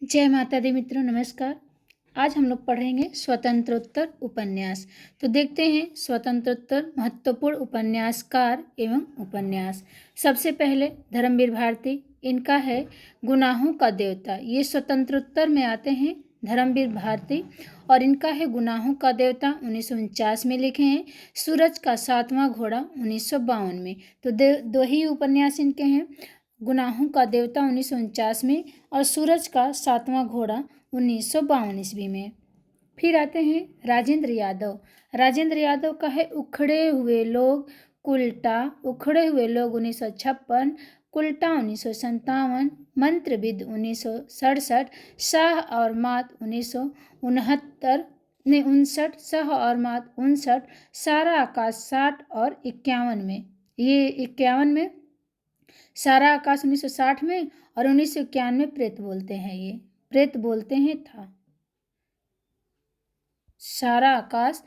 जय माता दी मित्रों, नमस्कार। आज हम लोग पढ़ेंगे स्वतंत्रोत्तर उपन्यास। तो देखते हैं स्वतंत्रोत्तर महत्वपूर्ण उपन्यासकार एवं उपन्यास। सबसे पहले धर्मवीर भारती, इनका है गुनाहों का देवता। ये स्वतंत्रोत्तर में आते हैं धर्मवीर भारती और इनका है गुनाहों का देवता 1949 में लिखे हैं। सूरज का सातवां घोड़ा 1952 में। तो दो ही उपन्यास इनके हैं, गुनाहों का देवता 1949 में और सूरज का सातवां घोड़ा 1952 ईस्वी में। फिर आते हैं राजेंद्र यादव। राजेंद्र यादव का है उखड़े हुए लोग, कुल्टा, उखड़े हुए लोग 1956, कुल्टा 1957, मंत्रविद 1967, शाह और मात 1969 ने 59, शाह और मात 59, सारा आकाश 60 और 51 में। ये 51 में, सारा आकाश 1960 में और 1991 में प्रेत बोलते हैं। ये प्रेत बोलते हैं था। सारा आकाश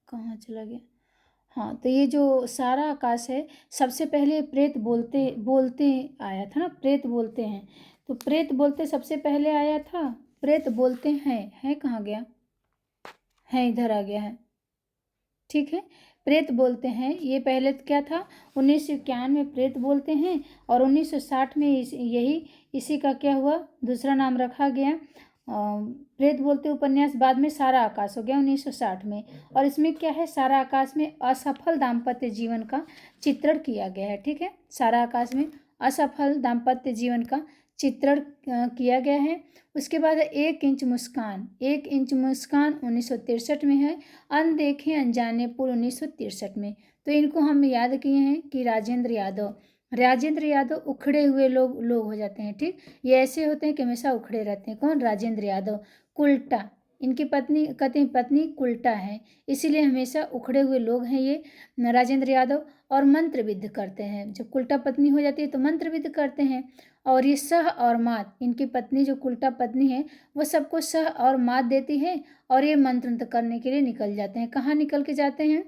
कहाँ चला गया? हाँ, तो ये जो सारा आकाश है, सबसे पहले प्रेत बोलते बोलते आया था ना, प्रेत बोलते हैं। तो प्रेत बोलते सबसे पहले आया था, प्रेत बोलते हैं कहाँ गया है? इधर आ गया है, ठीक है। प्रेत बोलते हैं ये पहले क्या था? 1991 में प्रेत बोलते हैं और 1960 में इसी का क्या हुआ, दूसरा नाम रखा गया। प्रेत बोलते उपन्यास बाद में सारा आकाश हो गया 1960 में। और इसमें क्या है, सारा आकाश में असफल दाम्पत्य जीवन का चित्रण किया गया है, ठीक है। सारा आकाश में असफल दाम्पत्य जीवन का चित्रण किया गया है। उसके बाद एक इंच मुस्कान, एक इंच मुस्कान 1963 में है। अनदेखे अनजाने पुल 1963 में। तो इनको हम याद किए हैं कि राजेंद्र यादव उखड़े हुए लोग हो जाते हैं, ठीक। ये ऐसे होते हैं कि हमेशा उखड़े रहते हैं। कौन? राजेंद्र यादव। कुल्टा, इनकी पत्नी कहते हैं पत्नी कुल्टा है, इसीलिए हमेशा उखड़े हुए लोग हैं ये राजेंद्र यादव। और मंत्रविद्ध करते हैं, जब कुल्टा पत्नी हो जाती है तो मंत्रविद्ध करते हैं। और ये सह और मात, इनकी पत्नी जो कुल्टा पत्नी है वो सबको सह और मात देती है और ये मंत्र करने के लिए निकल जाते हैं। कहाँ निकल के जाते हैं?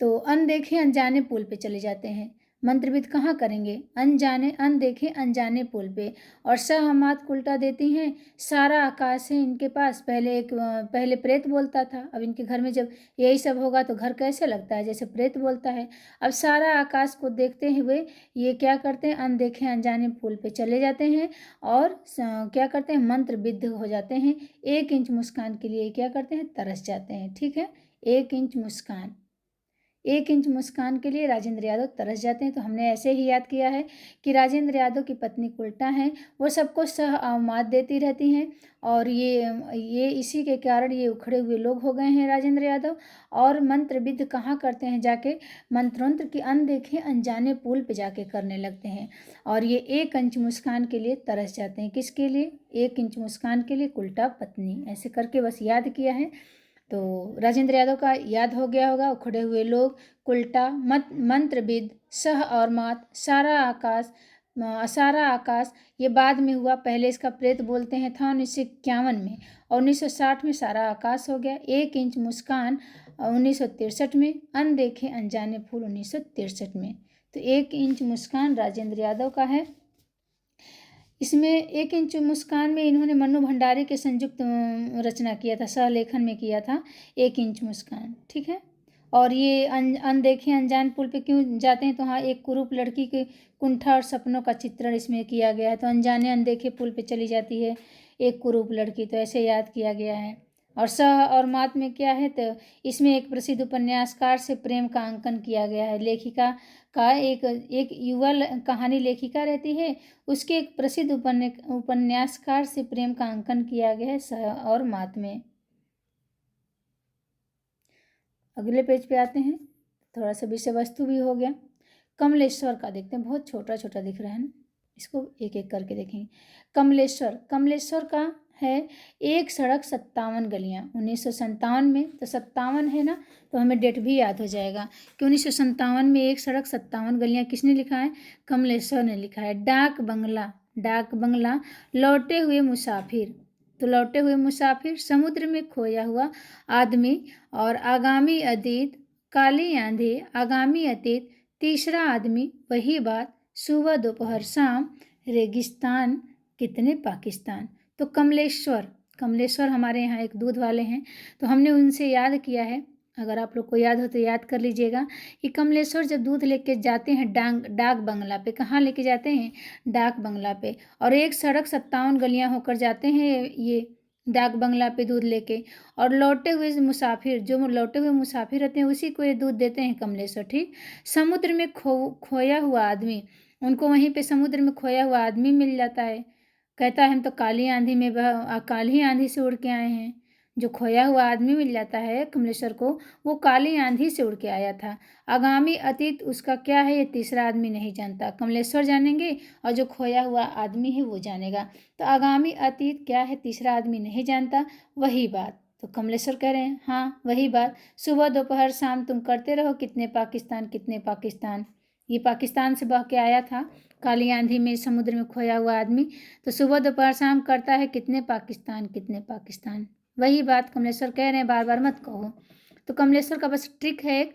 तो अनदेखे अनजाने पुल पे चले जाते हैं। मंत्रविद कहाँ करेंगे? अनजाने अनदेखे अनजाने पुल पे। और सहमात उल्टा देती हैं। सारा आकाश है इनके पास। पहले प्रेत बोलता था, अब इनके घर में जब यही सब होगा तो घर कैसे लगता है? जैसे प्रेत बोलता है। अब सारा आकाश को देखते हुए ये क्या करते हैं? अनदेखे अनजाने पुल पे चले जाते हैं और क्या करते हैं? मंत्रविद्ध हो जाते हैं। 1 इंच मुस्कान के लिए क्या करते हैं? तरस जाते हैं, ठीक है। 1 इंच मुस्कान, 1 इंच मुस्कान के लिए राजेंद्र यादव तरस जाते हैं। तो हमने ऐसे ही याद किया है कि राजेंद्र यादव की पत्नी कुल्टा हैं, वो सबको सह और मात देती रहती हैं और ये इसी के कारण ये उखड़े हुए लोग हो गए हैं राजेंद्र यादव। और मंत्रविद्ध कहाँ करते हैं? जाके मंत्रोंत्र की अनदेखे अनजाने पुल पे जाके करने लगते हैं। और ये 1 इंच मुस्कान के लिए तरस जाते हैं। किसके लिए? 1 इंच मुस्कान के लिए कुल्टा पत्नी। ऐसे करके बस याद किया है। तो राजेंद्र यादव का याद हो गया होगा। उखड़े हुए लोग, कुल्टा, मंत्रविद, सह और मात, सारा आकाश ये बाद में हुआ। पहले इसका प्रेत बोलते हैं था 1951 में और 1960 में सारा आकाश हो गया। 1 इंच मुस्कान 1963 में, अनदेखे अनजाने फूल 1963 में। तो 1 इंच मुस्कान राजेंद्र यादव का है। इसमें 1 इंच मुस्कान में इन्होंने मन्नू भंडारी के संयुक्त रचना किया था, सहलेखन में किया था 1 इंच मुस्कान, ठीक है। और ये अनदेखे अनजान पुल पे क्यों जाते हैं? तो हाँ, एक कुरूप लड़की के कुंठा और सपनों का चित्रण इसमें किया गया है। तो अनजाने अनदेखे पुल पे चली जाती है एक कुरूप लड़की, तो ऐसे याद किया गया है। और सह और मात में क्या है? तो इसमें एक प्रसिद्ध उपन्यासकार से प्रेम का अंकन किया गया है। लेखिका का एक युवा कहानी लेखिका रहती है, उसके एक प्रसिद्ध उपन्यासकार से प्रेम का अंकन किया गया है सह और मात में। अगले पेज पे आते हैं, थोड़ा सा विषय वस्तु भी हो गया। कमलेश्वर का देखते हैं, बहुत छोटा छोटा दिख रहा है ना, इसको एक एक करके देखेंगे। कमलेश्वर का है एक सड़क 57 गलियाँ 1957 में। तो 57 है ना, तो हमें डेट भी याद हो जाएगा कि 1957 में एक सड़क 57 गलियाँ किसने लिखा है? कमलेश्वर ने लिखा है। डाक बंगला, लौटे हुए मुसाफिर, तो लौटे हुए मुसाफिर, समुद्र में खोया हुआ आदमी और आगामी अतीत, काली आंधी, आगामी अतीत, तीसरा आदमी, वही बात, सुबह दोपहर शाम, रेगिस्तान, कितने पाकिस्तान। तो कमलेश्वर हमारे यहाँ एक दूध वाले हैं, तो हमने उनसे याद किया है, अगर आप लोग को याद हो तो याद कर लीजिएगा कि कमलेश्वर जब दूध लेके जाते हैं डाक बंगला पे, कहाँ लेके जाते हैं, डाक बंगला पे, और एक सड़क 57 गलियां होकर जाते हैं ये डाक बंगला पे दूध लेके, और लौटे हुए मुसाफिर रहते हैं उसी को ये दूध देते हैं कमलेश्वर। ठीक, समुद्र में खोया हुआ आदमी, उनको वहीं पे समुद्र में खोया हुआ आदमी मिल जाता है, कहता है हम तो काली आंधी से उड़ के आए हैं। जो खोया हुआ आदमी मिल जाता है कमलेश्वर को, वो काली आंधी से उड़ के आया था। आगामी अतीत उसका क्या है ये तीसरा आदमी नहीं जानता, कमलेश्वर जानेंगे और जो खोया हुआ आदमी है वो जानेगा। तो आगामी अतीत क्या है तीसरा आदमी नहीं जानता, वही बात। तो कमलेश्वर कह रहे हैं हाँ वही बात, सुबह दोपहर शाम तुम करते रहो कितने पाकिस्तान कितने पाकिस्तान। ये पाकिस्तान से बह के आया था काली आंधी में समुद्र में खोया हुआ आदमी, तो सुबह दोपहर शाम करता है कितने पाकिस्तान कितने पाकिस्तान। वही बात कमलेश्वर कह रहे हैं, बार बार मत कहो। तो कमलेश्वर का बस ट्रिक है एक,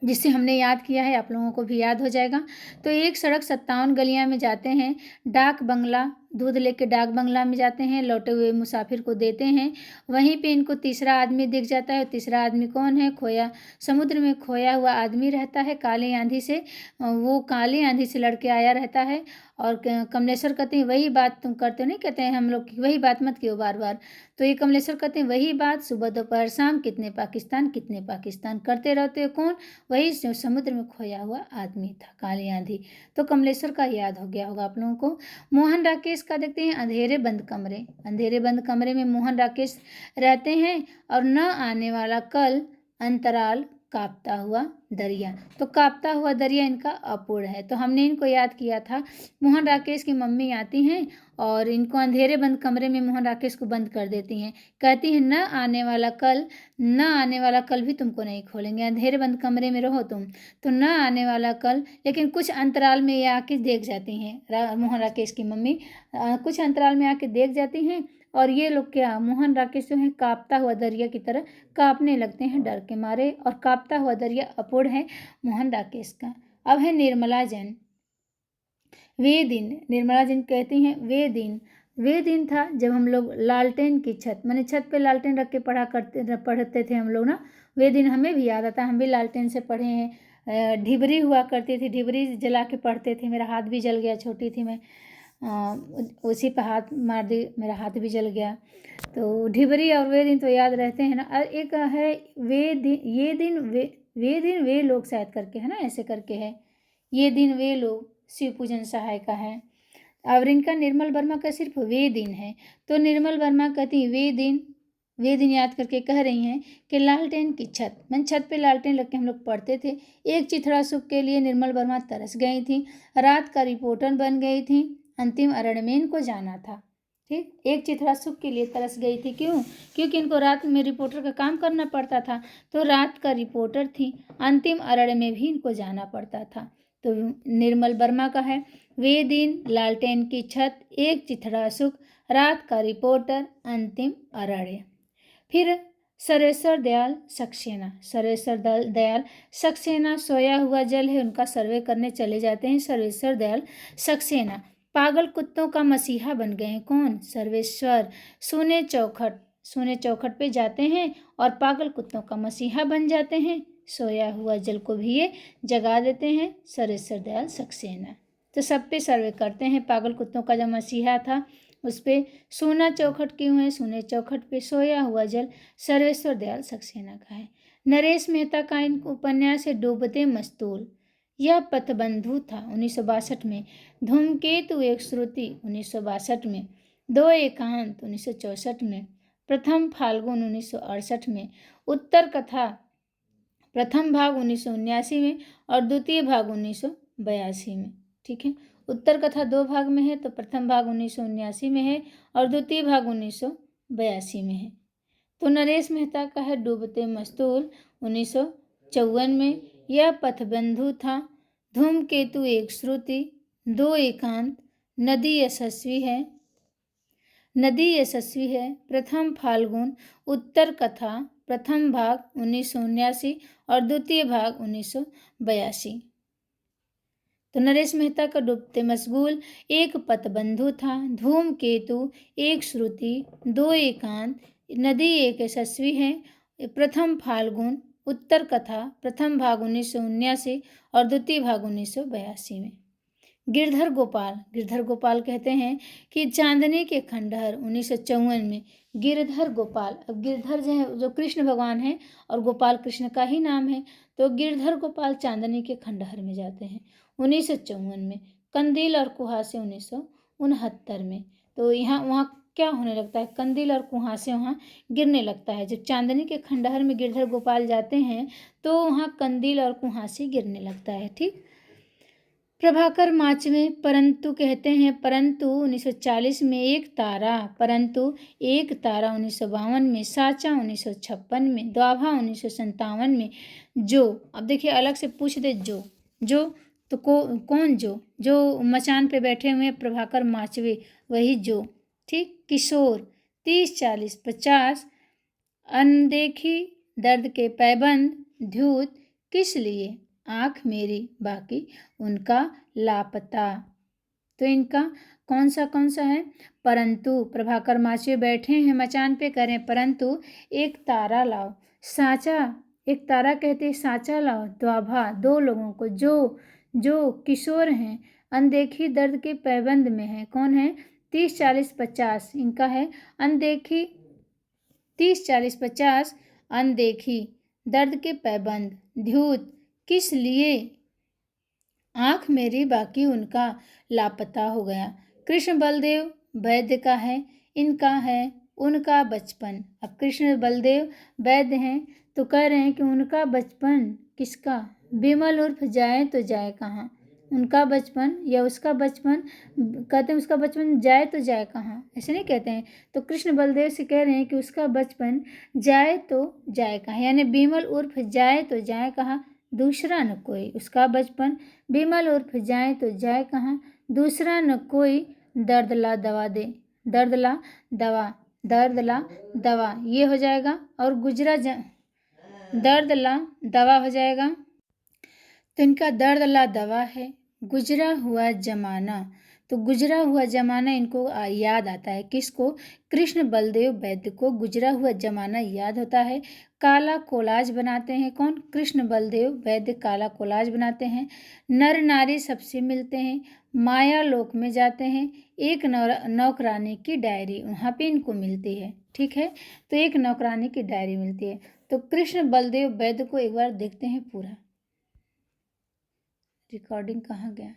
जिससे हमने याद किया है, आप लोगों को भी याद हो जाएगा। तो एक सड़क 57 गलियां में जाते हैं, डाक बंगला, दूध लेके डाक बंगला में जाते हैं, लौटे हुए मुसाफिर को देते हैं। वहीं पे इनको तीसरा आदमी दिख जाता है। तीसरा आदमी कौन है, समुद्र में खोया हुआ आदमी रहता है काली आंधी से, वो काली आंधी से लड़के आया रहता है। और कमलेश्वर कहते हैं वही बात तुम करते हो, नहीं कहते हैं हम लोग की वही बात मत कियो बार बार। तो ये कमलेश्वर कहते हैं वही बात, सुबह दोपहर शाम कितने पाकिस्तान करते रहते हो। कौन, वही समुद्र में खोया हुआ आदमी था काली आंधी। तो कमलेश्वर का याद हो गया होगा आप लोगों को। मोहन राकेश का देखते हैं, अंधेरे बंद कमरे में मोहन राकेश रहते हैं, और न आने वाला कल, अंतराल, कांपता हुआ दरिया। तो कांपता हुआ दरिया इनका अपूर्ण है। तो हमने इनको याद किया था, मोहन राकेश की मम्मी आती हैं और इनको अंधेरे बंद कमरे में मोहन राकेश को बंद कर देती हैं, कहती हैं न आने वाला कल भी तुमको नहीं खोलेंगे, अंधेरे बंद कमरे में रहो तुम, तो न आने वाला कल। लेकिन कुछ अंतराल में ये आके देख जाती हैं, मोहन राकेश की मम्मी कुछ अंतराल में आके देख जाती हैं, और ये लोग क्या, मोहन राकेश जो है कांपता हुआ दरिया की तरह कांपने लगते हैं डर के मारे, और कांपता हुआ दरिया अपूर्ण है मोहन राकेश का। अब है निर्मला जैन। निर्मला जैन कहती हैं वे दिन था जब हम लोग लालटेन की छत, माने छत पे लालटेन रख के पढ़ते थे हम लोग ना, वे दिन हमें भी याद आता, हम भी लालटेन से पढ़े हैं। ढिबरी हुआ करती थी, ढिबरी जला के पढ़ते थे, मेरा हाथ भी जल गया, छोटी थी मैं, उसी पे हाथ मार दी, मेरा हाथ भी जल गया। तो ढिबरी और वे दिन तो याद रहते हैं ना। एक है वे दिन वे लोग शायद करके है ना, ऐसे करके है, ये दिन वे लोग, शिव पूजन सहाय का है। और इनका निर्मल वर्मा का सिर्फ वे दिन है। तो निर्मल वर्मा कहती वे दिन याद करके कह रही हैं कि लालटेन की छत, मैंने छत पे लालटेन लग के हम लोग पढ़ते थे, एक चिथड़ा सुख के लिए निर्मल वर्मा तरस गई थी, रात का रिपोर्टर बन गई थी, अंतिम अरण में इनको जाना था। ठीक, एक चिथड़ा सुख के लिए तरस गई थी, क्यों, क्योंकि इनको रात में रिपोर्टर का काम करना पड़ता था, तो रात का रिपोर्टर थी, अंतिम अरण में भी इनको जाना पड़ता था। तो निर्मल वर्मा का है, वे दिन, लालटेन की छत, एक चिथड़ा सुख, रात का रिपोर्टर, अंतिम अरण्य। फिर सर्वेश्वर दयाल सक्सेना सोया हुआ जल है, उनका सर्वे करने चले जाते हैं सर्वेश्वर दयाल सक्सेना। पागल कुत्तों का मसीहा बन गए हैं, कौन, सर्वेश्वर। सूने चौखट पे जाते हैं और पागल कुत्तों का मसीहा बन जाते हैं, सोया हुआ जल को भी ये जगा देते हैं, सर्वेश्वर दयाल सक्सेना। तो सब पे सर्वे करते हैं, पागल कुत्तों का जो मसीहा था उस पर सोना चौखट क्यों है, सोने चौखट पे सोया हुआ जल सर्वेश्वर दयाल सक्सेना का है। नरेश मेहता का इन उपन्यास है डूबते मस्तूल, यह पथबंधु था 1962 में, धूमकेतु एक श्रुति 1962 में, दो एकांत 1964 में, प्रथम फाल्गुन 1968 में, उत्तर कथा प्रथम भाग 1979 में और द्वितीय भाग 1982 में। ठीक है, उत्तर कथा 2 भाग में है, तो प्रथम भाग 1979 में है और द्वितीय भाग 1982 में है। तो नरेश मेहता का है डूबते मस्तूल 1954 में, यह पथबंधु था, धूमकेतु एक श्रुति, दो एकांत, नदी यशस्वी है, प्रथम फाल्गुन, उत्तर कथा प्रथम भाग 1979 और द्वितीय भाग 1982। तो नरेश मेहता का डूबते मशगूल, एक पतबंधु था, धूमकेतु, एक श्रुति, दो एकांत, नदी एक यशस्वी है, प्रथम फाल्गुन, उत्तर कथा, प्रथम भाग 1979 और द्वितीय भाग 1982 में। गिरधर गोपाल कहते हैं कि चांदनी के खंडहर 1954 में। गिरधर गोपाल, अब गिरधर जो है जो कृष्ण भगवान है और गोपाल कृष्ण का ही नाम है, तो गिरधर गोपाल चांदनी के खंडहर में जाते हैं 1954 में। कंदील और कुहासे 1969 में। तो यहाँ वहाँ क्या होने लगता है, कंदील और कुहासे वहाँ गिरने लगता है। जब चांदनी के खंडहर में गिरधर गोपाल जाते हैं तो वहाँ कंदील और कुहासे गिरने लगता है। ठीक। प्रभाकर माचवे परंतु कहते हैं, परंतु 1940 में एक तारा, परंतु एक तारा 1952 में, साचा 1956 में, द्वाभा 1957 में, जो, अब देखिए अलग से पूछ दे जो तो कौन जो मचान पे बैठे हुए हैं प्रभाकर माचवे, वही जो। ठीक। किशोर 30 40 50, अनदेखी, दर्द के पैबंद, ध्यूत, किस लिए, आँख मेरी बाकी उनका लापता। तो इनका कौन सा है, परंतु प्रभाकर माचवे बैठे हैं मचान पे, कह रहे हैं परंतु एक तारा लाओ, साचा, एक तारा कहते साचा लाओ, द्वाभा, दो लोगों को, जो किशोर हैं, अनदेखी, दर्द के पैबंद में है, कौन है, 30 40 50, इनका है अनदेखी, 30 40 50, अनदेखी, दर्द के पैबंद, ध्यूत, किस लिए, आँख मेरी बाकी उनका लापता हो गया। कृष्ण बलदेव वैद्य का है, इनका है उनका बचपन। अब कृष्ण बलदेव वैद्य हैं तो कह रहे हैं कि उनका बचपन किसका, विमल उर्फ जाए तो जाए कहाँ, उनका बचपन या उसका बचपन, कहते हैं उसका बचपन जाए तो जाए कहाँ, ऐसे नहीं कहते हैं। तो कृष्ण बलदेव से कह रहे हैं कि उसका बचपन जाए तो जाए कहाँ, यानी विमल उर्फ जाए तो जाए कहाँ, दूसरा न कोई, उसका बचपन विमल उर्फ जाए तो जाए कहाँ, दूसरा न कोई, दर्द ला दवा दे, दर्द ला दवा, दर्द ला दवा ये हो जाएगा, और दर्द ला दवा हो जाएगा। तो इनका दर्द ला दवा है। गुजरा हुआ जमाना, तो गुजरा हुआ जमाना इनको याद आता है, किसको, कृष्ण बलदेव वैद्य को गुजरा हुआ जमाना याद होता है। काला कोलाज बनाते हैं, कौन, कृष्ण बलदेव वैद्य काला कोलाज बनाते हैं। नर नारी सबसे मिलते हैं, माया लोक में जाते हैं, एक नौकरानी की डायरी वहाँ पे इनको मिलती है। ठीक है, तो एक नौकरानी की डायरी मिलती है। तो कृष्ण बलदेव वैद्य को एक बार देखते हैं पूरा। रिकॉर्डिंग कहाँ गया,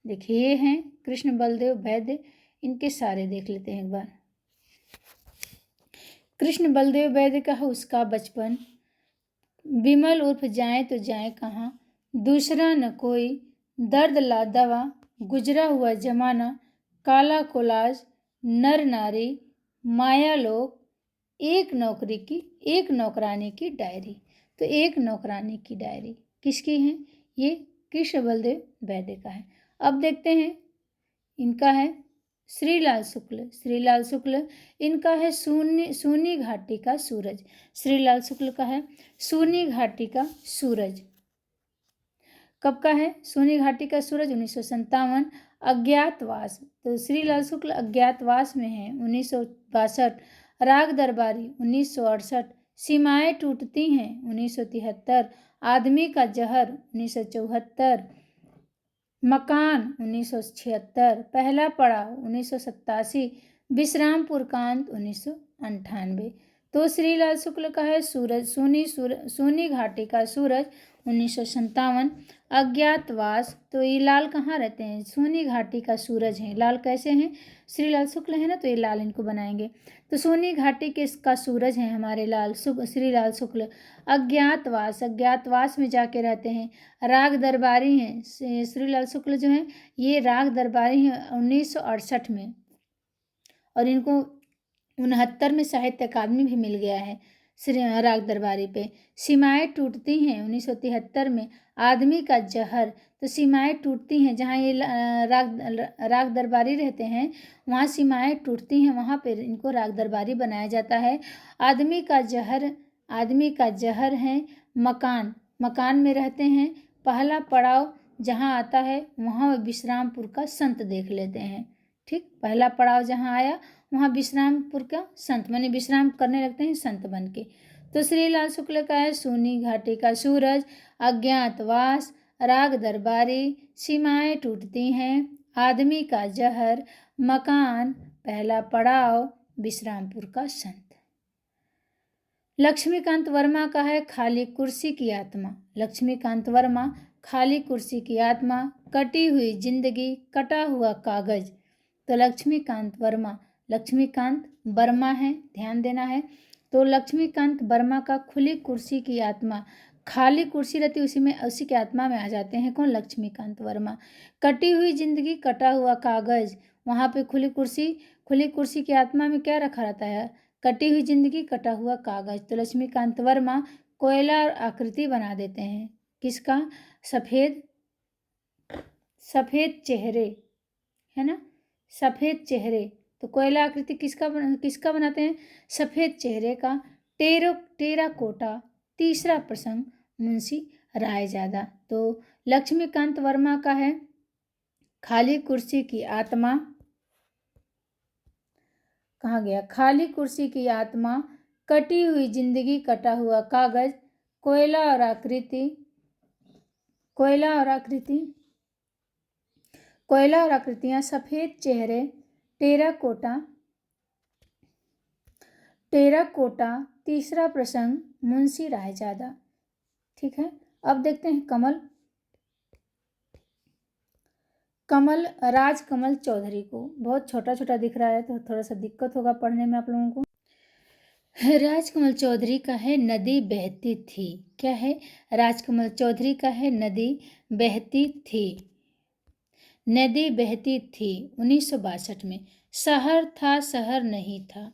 देखिए ये हैं कृष्ण बलदेव वैद्य, इनके सारे देख लेते हैं एक बार। कृष्ण बलदेव वैद्य का है उसका बचपन, विमल उर्फ जाए तो जाए कहाँ, दूसरा न कोई, दर्द ला दवा, गुजरा हुआ जमाना, काला कोलाज, नर नारी, माया लोक, एक नौकरानी की डायरी। तो एक नौकरानी की डायरी किसकी है, ये कृष्ण बलदेव वैद्य का है। अब देखते हैं इनका है श्रीलाल शुक्ल, इनका है सूनी घाटी का सूरज। श्रीलाल शुक्ल का है सूनी घाटी का सूरज। कब का है सूनी घाटी का सूरज, 1957। अज्ञातवास, तो श्रीलाल शुक्ल अज्ञातवास में है 1962। राग दरबारी 1968। सीमाएं टूटती हैं 1973। आदमी का जहर 1974। मकान 1976। पहला पड़ाव 1987। विश्रामपुर कांत 1998। तो श्रीलाल शुक्ल का है सूनी घाटी का सूरज 1957। अज्ञातवास, तो ये लाल कहाँ रहते हैं, सूनी घाटी का सूरज है। लाल कैसे हैं, श्रीलाल शुक्ल है ना, तो ये लाल इनको बनाएंगे। तो सूनी घाटी के का सूरज है हमारे श्रीलाल शुक्ल। अज्ञातवास में जाके रहते हैं। राग दरबारी हैं श्रीलाल शुक्ल जो हैं, ये राग दरबारी हैं 1968 में, और इनको 69 में साहित्य अकादमी भी मिल गया है राग दरबारी पे। सीमाएं टूटती हैं 1973 में। आदमी का जहर, तो सीमाएं टूटती हैं जहाँ ये राग दरबारी रहते हैं, वहाँ सीमाएं टूटती हैं, वहाँ पर इनको राग दरबारी बनाया जाता है। आदमी का जहर है मकान, मकान में रहते हैं। पहला पड़ाव जहाँ आता है वहाँ विश्रामपुर का संत देख लेते हैं। ठीक, पहला पड़ाव जहाँ आया वहाँ विश्रामपुर का संत, माने विश्राम करने लगते हैं संत बन के। तो श्रीलाल शुक्ल का है सूनी घाटी का सूरज, अज्ञातवास, राग दरबारी, सीमाएं टूटती हैं, आदमी का जहर, मकान, पहला पड़ाव, विश्रामपुर का संत। लक्ष्मीकांत वर्मा का है खाली कुर्सी की आत्मा। लक्ष्मीकांत वर्मा, खाली कुर्सी की आत्मा, कटी हुई जिंदगी, कटा हुआ कागज। तो लक्ष्मीकांत वर्मा, लक्ष्मीकांत वर्मा है, ध्यान देना है। तो लक्ष्मीकांत वर्मा का खुली कुर्सी की आत्मा, खाली कुर्सी रहती उसी में, उसी के आत्मा में आ जाते हैं कौन? लक्ष्मीकांत वर्मा। कटी हुई जिंदगी, कटा हुआ कागज, वहाँ पे खुली कुर्सी की आत्मा में क्या रखा रहता है? कटी हुई जिंदगी, कटा हुआ कागज। तो लक्ष्मीकांत वर्मा कोयला और आकृति बना देते हैं किसका? सफेद चेहरे, है ना, सफेद चेहरे। तो कोयला आकृति किसका बनाते हैं? सफेद चेहरे का। टेराकोटा, तीसरा प्रसंग मुंशी रायजादा। तो लक्ष्मीकांत वर्मा का है खाली कुर्सी की आत्मा, कहाँ गया? खाली कुर्सी की आत्मा, कटी हुई जिंदगी, कटा हुआ कागज, कोयला और आकृतियां, सफेद चेहरे, टेराकोटा, तीसरा प्रसंग मुंशी रायजादा। ठीक है, अब देखते हैं कमल राजकमल चौधरी को। बहुत छोटा छोटा दिख रहा है तो थोड़ा सा दिक्कत होगा पढ़ने में आप लोगों को। राजकमल चौधरी का है नदी बहती थी। क्या है? राजकमल चौधरी का है नदी बहती थी। नदी बहती थी 1962 में। शहर था शहर नहीं था,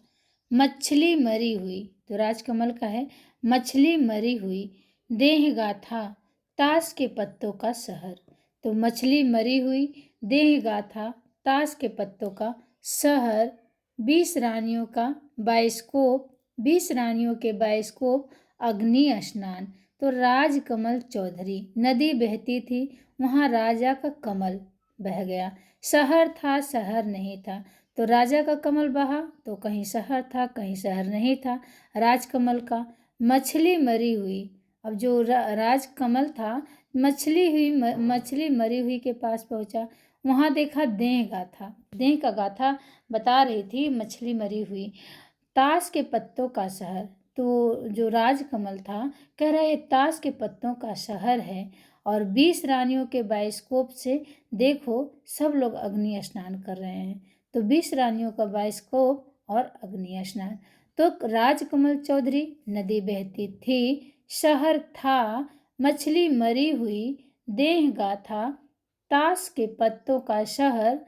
मछली मरी हुई। तो राजकमल का है मछली मरी हुई, देह गाथा, ताश के पत्तों का शहर। तो मछली मरी हुई, देह गाथा, ताश के पत्तों का शहर, 20 रानियों का बाइस्कोप, 20 रानियों के बाइस्कोप, अग्नि स्नान। तो राजकमल चौधरी, नदी बहती थी, वहाँ राजा का कमल बह गया। शहर था शहर नहीं था, तो राजा का कमल बहा तो कहीं शहर था कहीं शहर नहीं था राजकमल का। मछली मरी हुई, अब जो राजकमल था मछली मरी हुई के पास पहुंचा, वहां देखा देह गाथा, देह का गाथा बता रही थी मछली मरी हुई। ताश के पत्तों का शहर, तो जो राजकमल था कह रहा है ताश के पत्तों का शहर है, और 20 रानियों के बाइस्कोप से देखो सब लोग अग्नि स्नान कर रहे हैं। तो 20 रानियों का बाइस्कोप और अग्नि स्नान। तो राजकमल चौधरी, नदी बहती थी, शहर था, मछली मरी हुई, देह गाथा, ताश के पत्तों का शहर,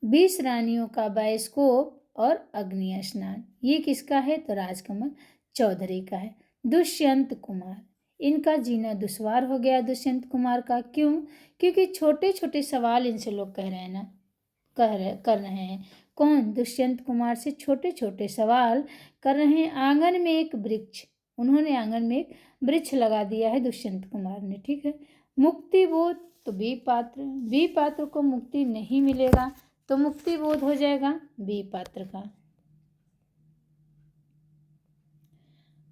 20 रानियों का बाइस्कोप और अग्नि स्नान। ये किसका है? तो राजकमल चौधरी का है। दुष्यंत कुमार, इनका जीना दुश्वार हो गया दुष्यंत कुमार का। क्यों? क्योंकि छोटे छोटे सवाल इनसे लोग कह रहे हैं ना, कर रहे हैं। कौन? दुष्यंत कुमार से छोटे छोटे सवाल कर रहे हैं। आंगन में एक वृक्ष, उन्होंने आंगन में एक वृक्ष लगा दिया है दुष्यंत कुमार ने। ठीक है, मुक्ति बोध, तो बी पात्र को मुक्ति नहीं मिलेगा, तो मुक्ति बोध हो जाएगा बी पात्र का।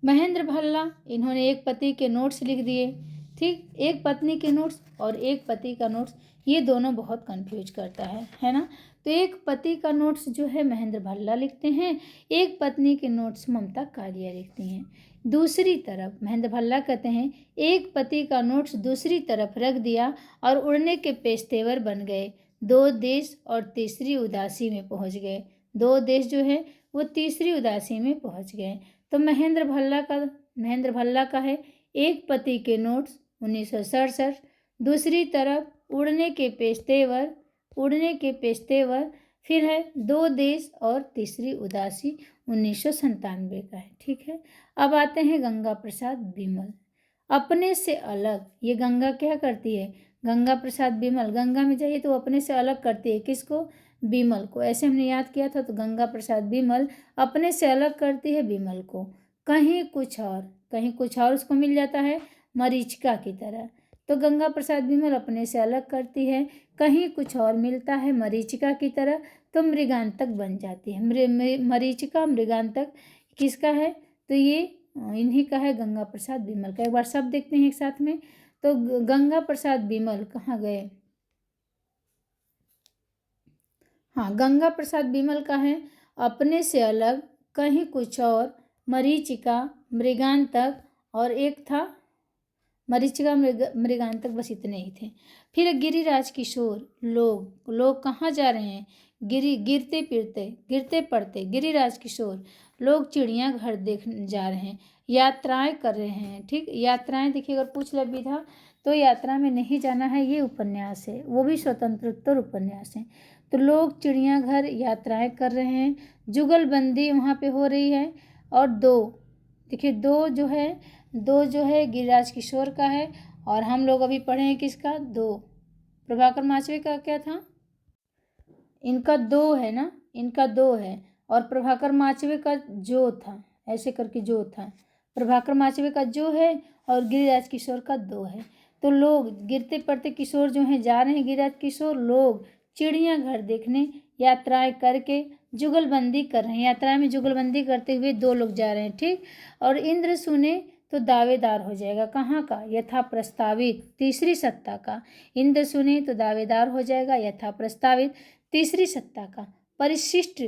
महेंद्र भल्ला, इन्होंने एक पति के नोट्स लिख दिए। ठीक, एक पत्नी के नोट्स और एक पति का नोट्स, ये दोनों बहुत कंफ्यूज करता है ना। तो एक पति का नोट्स जो है महेंद्र भल्ला लिखते हैं, एक पत्नी के नोट्स ममता कालिया लिखती हैं। दूसरी तरफ महेंद्र भल्ला कहते हैं एक पति का नोट्स दूसरी तरफ रख दिया और उड़ने के पेशेवर बन गए, 2 देश और तीसरी उदासी में पहुंच गए। 2 देश जो है वो तीसरी उदासी में पहुंच गए। तो महेंद्र भल्ला का है एक पति के नोट्स 1967, दूसरी तरफ उड़ने के पेशेवर, फिर है 2 देश और तीसरी उदासी 1997 का है। ठीक है, अब आते हैं गंगा प्रसाद बिमल। अपने से अलग, ये गंगा क्या करती है? गंगा प्रसाद बिमल, गंगा में जाइए तो अपने से अलग करती है किसको? बिमल को। ऐसे हमने याद किया था। तो गंगा प्रसाद बिमल अपने से अलग करती है बिमल को। कहीं कुछ और उसको मिल जाता है मरीचिका की तरह। तो गंगा प्रसाद बिमल अपने से अलग करती है, कहीं कुछ और मिलता है मरीचिका की तरह, तो मृगांतक बन जाती है। मरीचिका मृगांतक किसका है? तो ये इन्हीं का है, गंगा प्रसाद बिमल का। एक बार सब देखते हैं एक साथ में। तो गंगा प्रसाद बिमल कहाँ गए? हाँ, गंगा प्रसाद बिमल का है अपने से अलग, कहीं कुछ और, मरीचिका, मृगांतक, और एक था मरीचिका मृगांतक, बस इतने ही थे। फिर गिरिराज किशोर, लोग कहाँ जा रहे हैं? गिरते पड़ते गिरिराज किशोर, लोग चिड़ियाघर देख जा रहे हैं, यात्राएं कर रहे हैं। ठीक, यात्राएं देखिए, अगर पूछ ले विधा तो यात्रा में नहीं जाना है, ये उपन्यास है, वो भी स्वतंत्रोत्तर उपन्यास है। तो लोग चिड़ियाघर यात्राएं कर रहे हैं, जुगलबंदी वहाँ पे हो रही है। और देखिए दो जो है गिरिराज किशोर का है, और हम लोग अभी पढ़े हैं किसका? दो प्रभाकर माचवे का क्या था? इनका दो है ना, इनका दो है, और प्रभाकर माचवे का जो था, ऐसे करके जो था, प्रभाकर माचवे का जो है और गिरिराज किशोर का दो है। तो लोग गिरते पड़ते किशोर जो हैं जा रहे हैं, गिरिराज किशोर लोग चिड़ियाघर देखने यात्राएं करके जुगलबंदी कर रहे हैं, यात्राएं में जुगलबंदी करते हुए दो लोग जा रहे हैं। ठीक, और इंद्र सुने तो दावेदार हो जाएगा, कहाँ का? यथा प्रस्तावित तीसरी सत्ता का। इंद्र सुने तो दावेदार हो जाएगा यथा प्रस्तावित तीसरी सत्ता का। परिशिष्ट,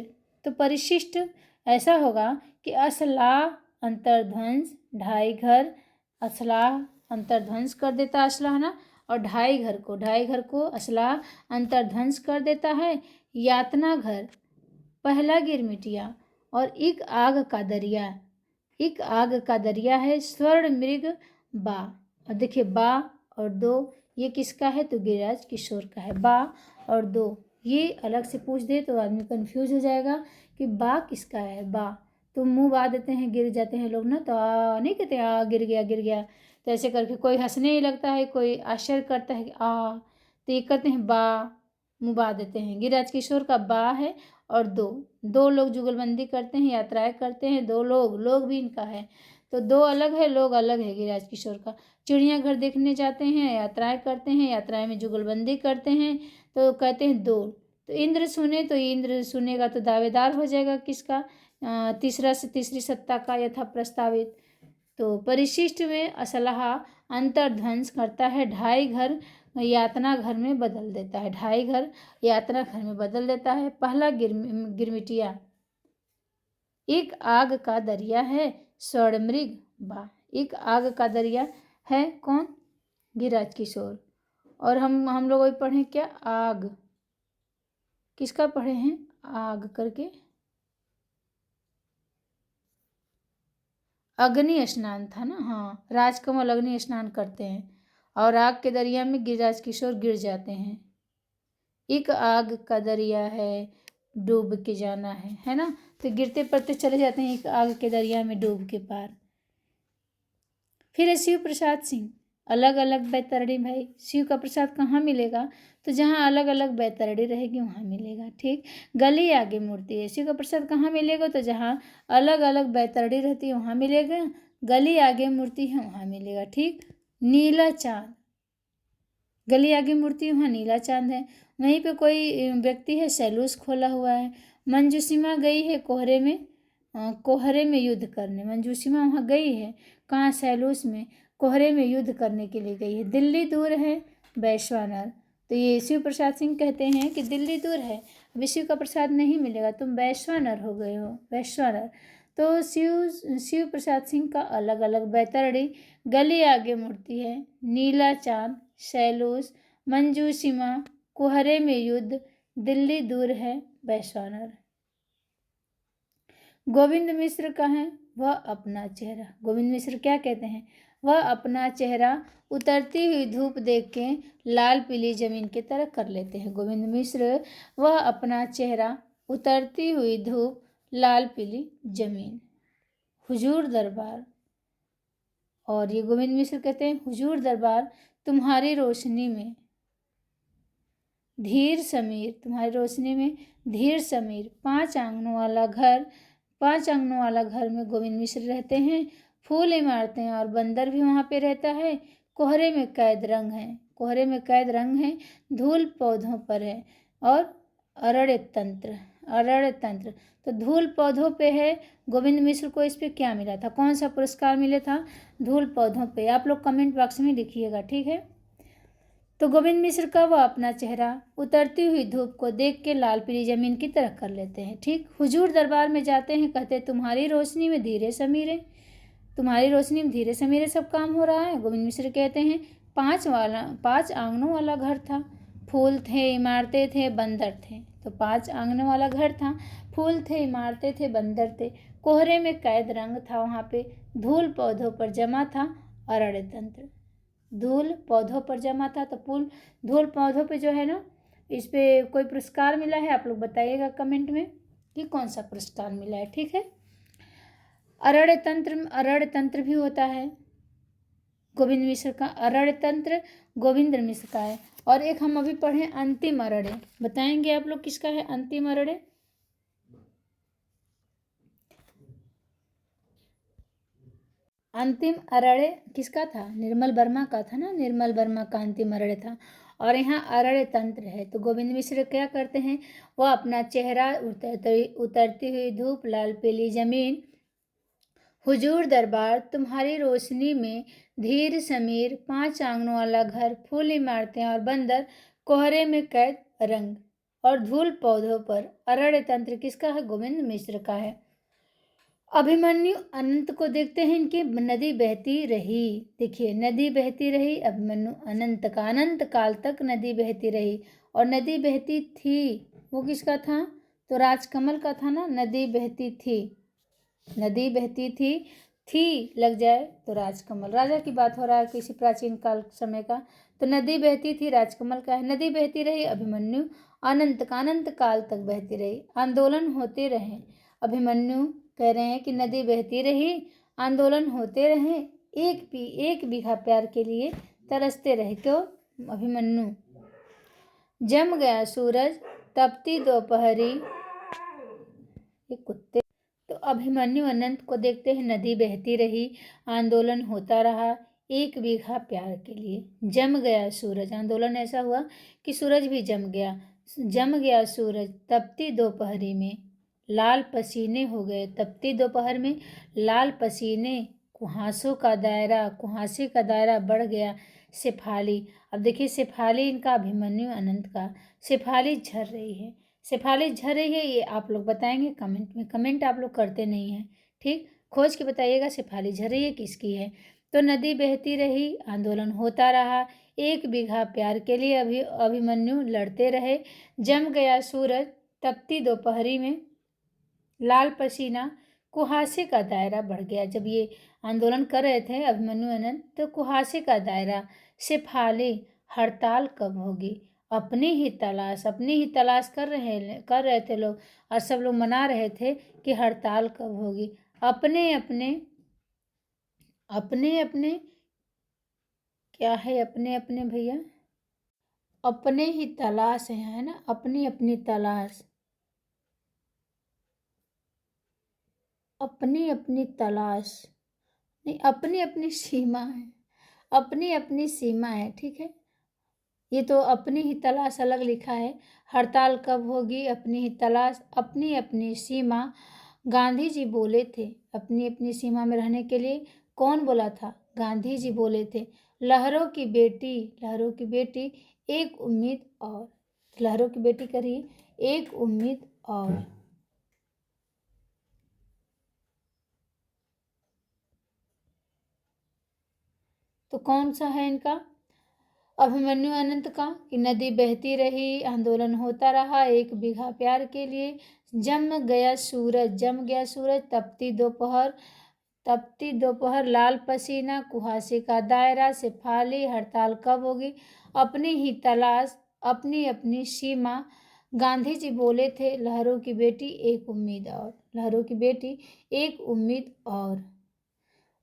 तो परिशिष्ट ऐसा होगा कि असलाह अंतर्ध्वंस ढाई घर, असलाह अंतर्ध्वंस कर देता असलाह ना, और ढाई घर को असलाह अंतर्ध्वंस कर देता है। यातना घर, पहला गिरमिटिया, और एक आग का दरिया है। स्वर्ण मृग बा, और देखिए बा और दो ये किसका है? तो गिरिराज किशोर का है। बा और दो ये अलग से पूछ दे तो आदमी कंफ्यूज हो जाएगा कि बा किसका है। बा तो मुंह बा देते हैं, गिर जाते हैं लोग ना, तो आ नहीं कहते आ गिर गया, तो ऐसे करके कोई हंसने ही लगता है, कोई आश्चर्य करता है कि आ, तो ये करते हैं बा, मुंह बा देते हैं। गिरिराज किशोर का बा है, और दो लोग जुगलबंदी करते हैं, यात्राएं करते हैं, दो लोग भी इनका है। तो दो अलग है, लोग अलग है गिरिराज किशोर का। चिड़ियाघर देखने जाते हैं, यात्राएं करते हैं, यात्राएं में जुगलबंदी करते हैं, तो कहते हैं दो। तो इंद्र सुनेगा तो दावेदार हो जाएगा किसका? तीसरी सत्ता का, यथा प्रस्तावित। तो परिशिष्ट में असलाह अंतर्ध्वंस करता है, ढाई घर यातना घर में बदल देता है, ढाई घर यातना घर में बदल देता है। पहला गिरमिटिया, एक आग का दरिया है। स्वर्णमृग बा, एक आग का दरिया है, कौन? गिरिराज किशोर। और हम लोग अभी पढ़े क्या? आग, किसका पढ़े हैं? आग करके अग्नि स्नान था ना, हाँ, राजकमल अग्नि स्नान करते हैं, और आग के दरिया में गिरिराज किशोर गिर जाते हैं। एक आग का दरिया है, डूब के जाना है ना, तो गिरते पड़ते चले जाते हैं एक आग के दरिया में डूब के पार। फिर है शिव प्रसाद सिंह, अलग अलग बैतरणी। भाई शिव का प्रसाद कहाँ मिलेगा? तो जहाँ अलग अलग बैतरणी रहेगी वहाँ मिलेगा। ठीक, गली आगे मूर्ति है, शिव का प्रसाद कहाँ मिलेगा? तो जहाँ अलग अलग बैतरणी रहती है वहाँ मिलेगा, गली आगे मूर्ति है वहाँ मिलेगा। ठीक, नीला चांद, गली आगे मूर्ति वहाँ नीला चांद है, वहीं पे कोई व्यक्ति है सैलूस खोला हुआ है। मंजूसीमा गई है कोहरे में युद्ध करने, मंजूसीमा वहाँ गई है, कहाँ? सैलूस में, कोहरे में युद्ध करने के लिए गई है। दिल्ली दूर है, वैश्वानर, तो ये शिव प्रसाद सिंह कहते हैं कि दिल्ली दूर है, अभी शिव का प्रसाद नहीं मिलेगा, तुम वैश्वानर हो गए हो, वैश्वानर। तो शिव प्रसाद सिंह का अलग अलग बैतरणी, गली आगे मूर्ति है, नीला चांद, सैलूस, मंजूसीमा, कोहरे में युद्ध, दिल्ली दूर है, वैश्वानर। गोविंद मिश्र का है वह अपना चेहरा, गोविंद मिश्र क्या कहते हैं? वह अपना चेहरा उतरती हुई धूप देख के लाल पीली जमीन की तरह कर लेते हैं। गोविंद मिश्र वह अपना चेहरा उतरती हुई धूप लाल पीली जमीन। हुजूर दरबार, और ये गोविंद मिश्र कहते हैं हुजूर दरबार तुम्हारी रोशनी में धीर समीर, तुम्हारी रोशनी में धीर समीर, 5 आंगनों वाला घर 5 आंगनों वाला घर में गोविंद मिश्र रहते हैं। फूल इमारतें और बंदर भी वहाँ पे रहता है। कोहरे में कैद रंग है, कोहरे में कैद रंग है। धूल पौधों पर है और अरण्य तंत्र। तो धूल पौधों पे है। गोविंद मिश्र को इस पे क्या मिला था, कौन सा पुरस्कार मिला था? धूल पौधों पे। आप लोग कमेंट बॉक्स में लिखिएगा, ठीक है। तो गोविंद मिश्र का वह अपना चेहरा उतरती हुई धूप को देख के लाल पीली जमीन की तरह कर लेते हैं, ठीक। हुजूर दरबार में जाते हैं, कहते तुम्हारी रोशनी में धीरे समीरे, तुम्हारी रोशनी में धीरे समीरे सब काम हो रहा है। गोविंद मिश्र कहते हैं 5 आंगनों वाला घर था, फूल थे, इमारतें थे, बंदर थे। तो 5 आंगनों वाला घर था, फूल थे, इमारतें थे, बंदर थे। कोहरे में कैद रंग था वहाँ पे। धूल पौधों पर जमा था अरण्य तंत्र। धूल पौधों पर जमा था, तो धूल पौधों पे जो है ना, इस पे कोई पुरस्कार मिला है? आप लोग बताइएगा कमेंट में कि कौन सा पुरस्कार मिला है, ठीक है। अरण्य तंत्र भी होता है गोविंद मिश्र का। अरण्य तंत्र गोविंद मिश्र का है। और एक हम अभी पढ़े अंतिम अरण्य, बताएंगे आप लोग किसका है अंतिम अरण्य? अंतिम अरण्य किसका था? निर्मल वर्मा का था ना, निर्मल वर्मा का अंतिम अरण्य था। और यहाँ अरण्य तंत्र है। तो गोविंद मिश्र क्या करते हैं? वह अपना चेहरा उतरती हुई धूप, लाल पीली जमीन, हुजूर दरबार, तुम्हारी रोशनी में धीर समीर, 5 आंगनों वाला घर, फूल इमारतें और बंदर, कोहरे में कैद रंग और धूल पौधों पर। अरण्य तंत्र किसका है? गोविंद मिश्र का है। अभिमन्यु अनंत को देखते हैं, इनकी नदी बहती रही। देखिए, नदी बहती रही। अभिमन्यु अनंत काल तक नदी बहती रही। और नदी बहती थी, वो किसका था? तो राजकमल का था ना। नदी बहती थी, नदी बहती थी लग जाए तो राजकमल, राजा की बात हो रहा है किसी प्राचीन काल समय का। तो नदी बहती थी राजकमल का है। नदी बहती रही अभिमन्यु अनंत काल तक बहती रही। आंदोलन होते रहे। अभिमन्यु कह रहे हैं कि नदी बहती रही, आंदोलन होते रहे, एक बीघा प्यार के लिए तरसते रहे। क्यों? अभिमन्यु। जम गया सूरज, तपती दोपहरी, ये कुत्ते। तो अभिमन्यु अनंत को देखते हैं, नदी बहती रही, आंदोलन होता रहा, 1 बीघा प्यार के लिए। जम गया सूरज, आंदोलन ऐसा हुआ कि सूरज भी जम गया सूरज, तपती दोपहरी में लाल पसीने हो गए। तपती दोपहर में लाल पसीने, कुहासों का दायरा, कुहासे का दायरा बढ़ गया। शेफाली, अब देखिए शेफाली इनका, अभिमन्यु अनंत का। शेफाली झर रही है, शेफाली झर रही है, ये आप लोग बताएंगे कमेंट में। कमेंट आप लोग करते नहीं हैं, ठीक। खोज के बताइएगा शेफाली झर रही है किसकी है। तो नदी बहती रही, आंदोलन होता रहा, 1 बीघा प्यार के लिए अभिमन्यु लड़ते रहे। जम गया सूरज, तपती दोपहरी में लाल पसीना, कुहासे का दायरा बढ़ गया। जब ये आंदोलन कर रहे थे अभिमन्यु अनंत, तो कुहासे का दायरा। शेफाली, हड़ताल कब होगी? अपनी ही तलाश कर रहे थे लोग, और सब लोग मना रहे थे कि हड़ताल कब होगी। अपने अपने क्या है? अपने भैया, अपने ही तलाश है ना, अपनी तलाश, अपनी तलाश नहीं, अपनी सीमा है, अपनी सीमा है, ठीक है। ये तो अपनी ही तलाश अलग लिखा है। हड़ताल कब होगी? अपनी ही तलाश, अपनी सीमा। गांधी जी बोले थे अपनी सीमा में रहने के लिए। कौन बोला था? गांधी जी बोले थे। लहरों की बेटी एक उम्मीद और, लहरों की बेटी करिए, एक उम्मीद और। तो कौन सा है इनका? अभिमन्यु अनंत का, कि नदी बहती रही, आंदोलन होता रहा, 1 बीघा प्यार के लिए। जम गया सूरज, तपती दोपहर, लाल पसीना, कुहासे का दायरा। शेफाली, हड़ताल कब होगी? अपनी ही तलाश, अपनी सीमा। गांधी जी बोले थे, लहरों की बेटी एक उम्मीद और, लहरों की बेटी एक उम्मीद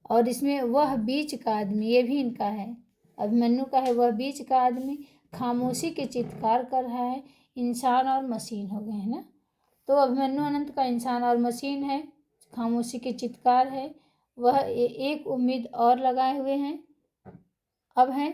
और इसमें वह बीच का आदमी, ये भी इनका है, अभिमन्यु का है। वह बीच का आदमी खामोशी के चित्कार कर रहा है, इंसान और मशीन हो गए हैं ना। तो अभिमन्यु अनंत का इंसान और मशीन है। खामोशी के चित्कार है। वह एक उम्मीद और लगाए हुए हैं। अब हैं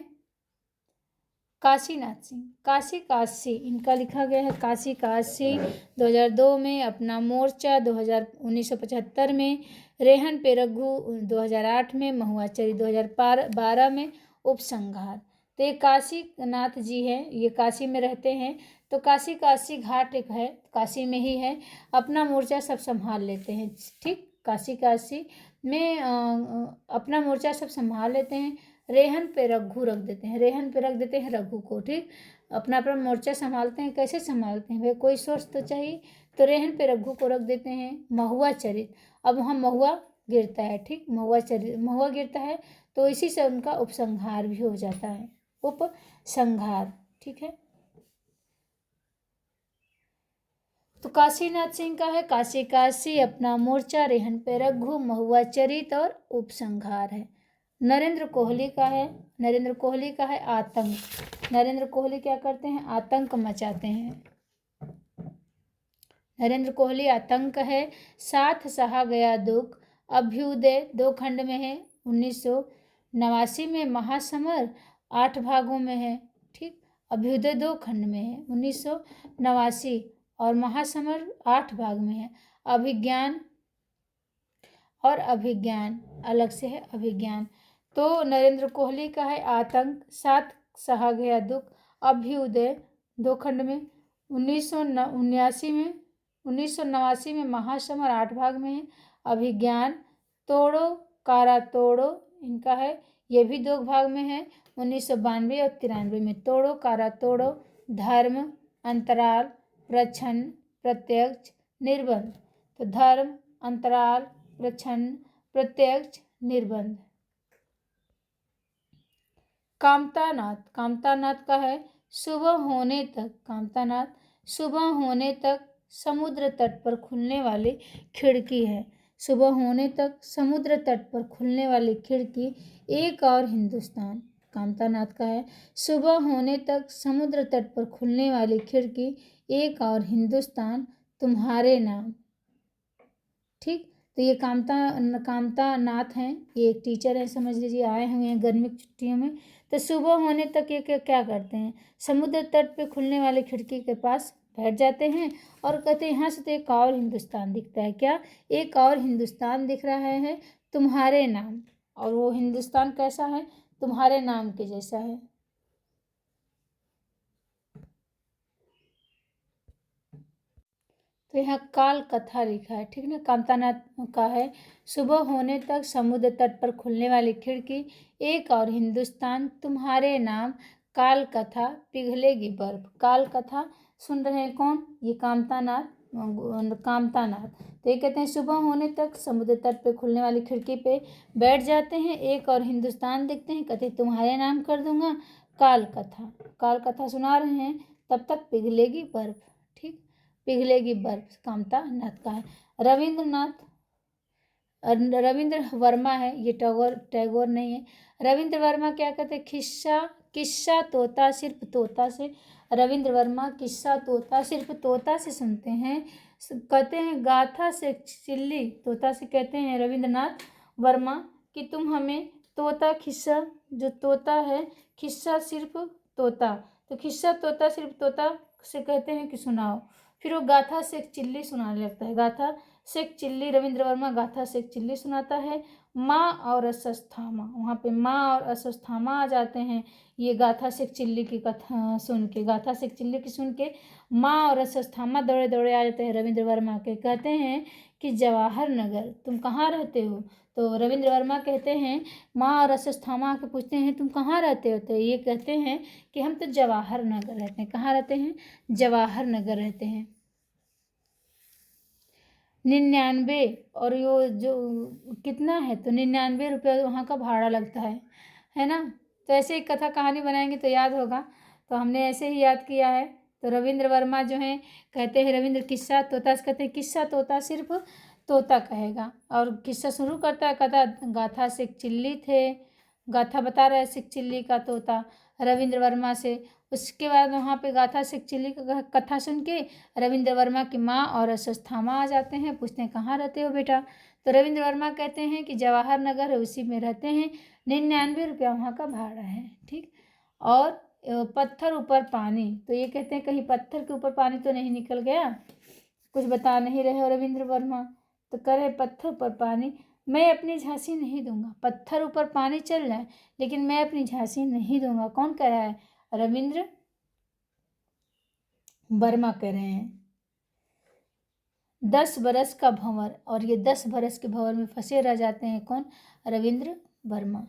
काशीनाथ सिंह। काशी काशी इनका लिखा गया है काशी काशी। 2002 में अपना मोर्चा, 1975 में रेहन पे रघु, 2008 में महुआचरी, 2012 में उपसंहार। तो ये काशीनाथ जी हैं, ये काशी में रहते हैं। तो काशी काशी घाट एक है, काशी में ही है। अपना मोर्चा सब संभाल लेते हैं। ठीक, काशी काशी में अपना मोर्चा सब संभाल लेते हैं। रेहन पे रघु रख देते हैं, रेहन पे रख देते हैं रघु को। ठीक, अपना अपना मोर्चा संभालते हैं। कैसे संभालते हैं भाई, कोई सोर्स तो चाहिए। तो रेहन पे रघु को रख देते हैं। महुआ चरित, अब वहाँ महुआ गिरता है। ठीक, महुआ गिरता है तो इसी से उनका उपसंहार भी हो जाता है, उपसंहार। ठीक है, तो काशीनाथ सिंह का है काशी काशी, अपना मोर्चा, रेहन पे रघु, महुआ चरित और उपसंहार है। नरेंद्र कोहली का है, नरेंद्र कोहली का है आतंक। नरेंद्र कोहली क्या करते हैं, आतंक मचाते हैं। नरेंद्र कोहली आतंक है। साथ सहा गया दुख, अभ्युदय 2 खंड में है। 1989 में महासमर 8 भागों में है। ठीक, अभ्युदय 2 खंड में है 1989, और महासमर 8 भाग में है। अभिज्ञान और अभिज्ञान अलग से है, अभिज्ञान। तो नरेंद्र कोहली का है आतंक, साथ सहा गया दुख, अभ्युदय 2 खंड में। 1989 में महासमर 8 भाग में है। अभिज्ञान, तोड़ो कारा तोड़ो इनका है, ये भी 2 भाग में है। 1992 और 93 में। तोड़ो कारा तोड़ो, धर्म, अंतराल, प्रच्छन्न, प्रत्यक्ष, निर्बंध। तो धर्म, अंतराल, प्रच्छन्न, प्रत्यक्ष, निर्बंध। कामतानाथ, कामतानाथ का है सुबह होने तक, कामतानाथ सुबह होने तक समुद्र तट पर खुलने वाली खिड़की है। सुबह होने तक समुद्र तट पर खुलने वाली खिड़की, एक और हिंदुस्तान। कामतानाथ का है सुबह होने तक समुद्र तट पर खुलने वाली खिड़की, एक और हिंदुस्तान, तुम्हारे नाम। ठीक, तो ये कामतानाथ हैं, ये एक टीचर है, समझ लीजिए, आए हुए हैं गर्मी की छुट्टियों में। तो सुबह होने तक ये क्या करते हैं, समुद्र तट पे खुलने वाली खिड़की के पास बैठ जाते हैं और कहते हैं यहाँ से तो एक और हिंदुस्तान दिखता है। क्या, एक और हिंदुस्तान दिख रहा है, तुम्हारे नाम। और वो हिंदुस्तान कैसा है, तुम्हारे नाम के जैसा है। तो यहाँ काल कथा लिखा है। ठीक ना, कामतानाथ का है सुबह होने तक समुद्र तट पर खुलने वाली खिड़की, एक और हिंदुस्तान, तुम्हारे नाम, काल कथा, पिघलेगी बर्फ। काल कथा सुन रहे हैं कौन, ये कामतानाथ। तो ये कहते हैं सुबह होने तक समुद्र तट पे खुलने वाली खिड़की पे बैठ जाते हैं, एक और हिंदुस्तान देखते हैं, कहते हैं तुम्हारे नाम कर दूंगा, काल कथा। काल कथा सुना रहे हैं, तब तक पिघलेगी बर्फ। ठीक, पिघलेगी बर्फ कामतानाथ का है। रविंद्र वर्मा है, ये टैगोर नहीं है। रविंद्र वर्मा क्या कहते हैं, किस्सा तोता सिर्फ तोता से। रविंद्र वर्मा किस्सा तोता सिर्फ तोता से सुनते हैं, कहते हैं गाथा से चिल्ली तोता से। कहते हैं रविंद्रनाथ वर्मा कि तुम हमें तोता किस्सा, जो तोता है, किस्सा सिर्फ तोता, तो किस्सा तोता सिर्फ तोता से कहते हैं कि सुनाओ। फिर वो गाथा से एक चिल्ली सुनाने लगता है, गाथा से एक चिल्ली। रविंद्र वर्मा गाथा से एक चिल्ली सुनाता है। माँ और अश्वत्थामा, वहाँ पे माँ और अश्वत्थामा आ जाते हैं। ये गाथा से एक चिल्ली की कथा सुन के, गाथा से एक चिल्ली की सुन के माँ और अश्वत्थामा दौड़े दौड़े आ जाते हैं रविंद्र वर्मा के। कहते हैं कि जवाहर नगर, तुम कहाँ रहते हो। तो रविंद्र वर्मा कहते हैं, माँ और अश्वत्थामा आके पूछते हैं तुम कहाँ रहते हो, तो ये कहते हैं कि हम तो जवाहर नगर रहते हैं। कहाँ रहते हैं, जवाहर नगर रहते हैं। 99, और यो जो कितना है, तो 99 रुपये वहाँ का भाड़ा लगता है ना। तो ऐसे ही कथा कहानी बनाएंगे तो याद होगा, तो हमने ऐसे ही याद किया है। तो रविंद्र वर्मा जो हैं कहते हैं, रविंद्र किस्सा तोता से कहते हैं किस्सा तोता सिर्फ तोता कहेगा। और किस्सा शुरू करता है, कथा गाथा से एक चिल्ली थे, गाथा बता रहा है सिख चिल्ली का तोता रविंद्र वर्मा से। उसके बाद वहाँ पे गाथा सिख चिल्ली का कथा सुन के रविंद्र वर्मा की माँ और अश्वत्थामा आ जाते हैं, पूछते हैं कहाँ रहते हो बेटा। तो रविंद्र वर्मा कहते हैं कि जवाहर नगर है उसी में रहते हैं, 99 रुपया वहाँ का भाड़ा है। ठीक, और पत्थर ऊपर पानी, तो ये कहते हैं कहीं पत्थर के ऊपर पानी तो नहीं निकल गया, कुछ बता नहीं रहे हो रविंद्र वर्मा। तो करे पत्थर ऊपर पानी, मैं अपनी झांसी नहीं दूंगा। पत्थर ऊपर पानी चल रहा है लेकिन मैं अपनी झांसी नहीं दूंगा। कौन कह रहा है? रविंद्र वर्मा कह रहे हैं। 10 बरस का भंवर, और ये 10 बरस के भंवर में फंसे रह जाते हैं। कौन? रविंद्र वर्मा।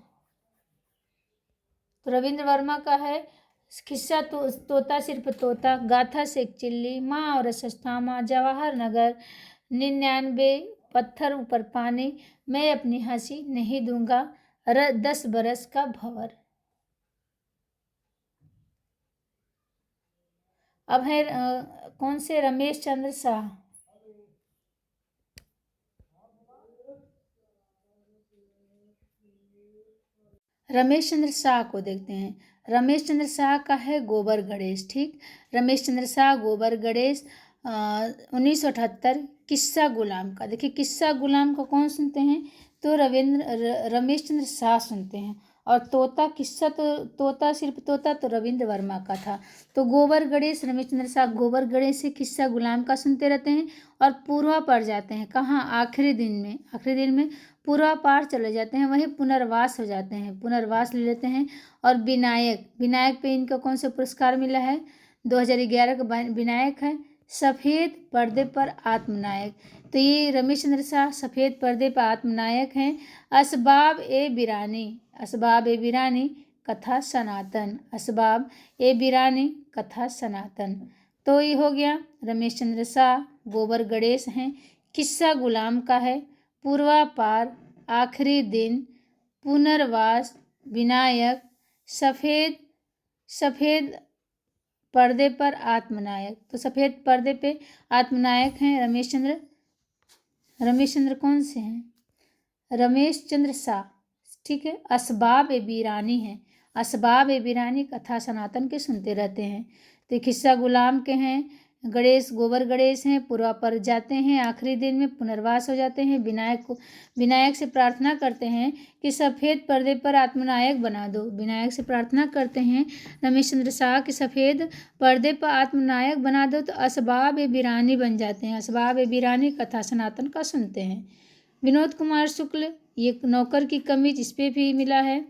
तो रविंद्र वर्मा का है किस्सा तो तोता सिर्फ तोता, गाथा से एक चिल्ली, माँ और अश्वत्थामा, जवाहर नगर, 99, पत्थर ऊपर पानी, मैं अपनी हंसी नहीं दूंगा, 10 बरस का भंवर। अब है कौन से? रमेश चंद्र शाह। रमेश चंद्र शाह को देखते हैं। रमेश चंद्र शाह का है गोबर गणेश। ठीक, रमेश चंद्र शाह गोबर गणेश 1978। किस्सा गुलाम का देखिए, किस्सा गुलाम का कौन सुनते हैं? तो रमेश चंद्र शाह सुनते हैं। और तोता किस्सा तो तोता सिर्फ तोता तो रविंद्र वर्मा का था। तो गोबर गणेश रमेश चंद्र शाह गोबर गणेश से किस्सा गुलाम का सुनते रहते हैं और पूर्वा पड़ जाते हैं। कहाँ? आखिरी दिन में पूर्वा पार चले जाते हैं, वहीं पुनर्वास हो जाते हैं, पुनर्वास ले लेते हैं। और विनायक पे इनका कौन सा पुरस्कार मिला है? 2011 का विनायक है। सफ़ेद पर्दे पर आत्मनायक, तो ये रमेश चंद्र शाह सफ़ेद पर्दे पर आत्मनायक हैं। असबाब ए बिरानी कथा सनातन, असबाब ए बिरानी कथा सनातन। तो ये हो गया रमेश चंद्र शाह गोबर गणेश हैं। किस्सा गुलाम का है पूर्वा पार, आखिरी दिन, पुनर्वास, विनायक, सफ़ेद पर्दे पर आत्मनायक। तो सफ़ेद पर्दे पे आत्मनायक हैं रमेश चंद्र कौन से हैं? रमेश चंद्र शाह। ठीक है, असबाब ए वीरानी है, असबाब ए वीरानी कथा सनातन के सुनते रहते हैं। तो किस्सा गुलाम के हैं गणेश, गोबर गणेश हैं, पूर्वा पर जाते हैं, आखिरी दिन में पुनर्वास हो जाते हैं। विनायक से प्रार्थना करते हैं कि सफ़ेद पर्दे पर आत्मनायक बना दो। विनायक से प्रार्थना करते हैं रमेश चंद्र शाह कि सफ़ेद पर्दे पर आत्मनायक बना दो, तो असबाब ए वीरानी बन जाते हैं। असबाब ए वीरानी कथा सनातन का सुनते हैं। विनोद कुमार शुक्ल, ये नौकर की कमीज, इस पर भी मिला है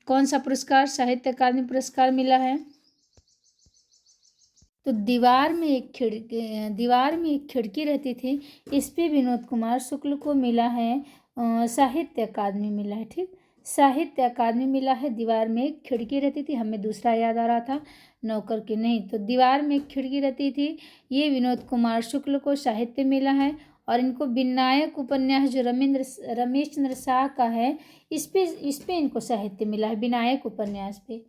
कौन सा पुरस्कार? साहित्य अकादमी पुरस्कार मिला है। तो दीवार में एक खिड़की रहती थी, इस पे विनोद कुमार शुक्ल को मिला है साहित्य अकादमी मिला है। ठीक, साहित्य अकादमी मिला है। दीवार में एक खिड़की रहती थी, हमें दूसरा याद आ रहा था नौकर की नहीं, तो दीवार में एक खिड़की रहती थी, ये विनोद कुमार शुक्ल को साहित्य मिला है। और इनको विनायक उपन्यास जो रमेश चंद्र शाह का है, इस पे इनको साहित्य मिला है, विनायक उपन्यास पे।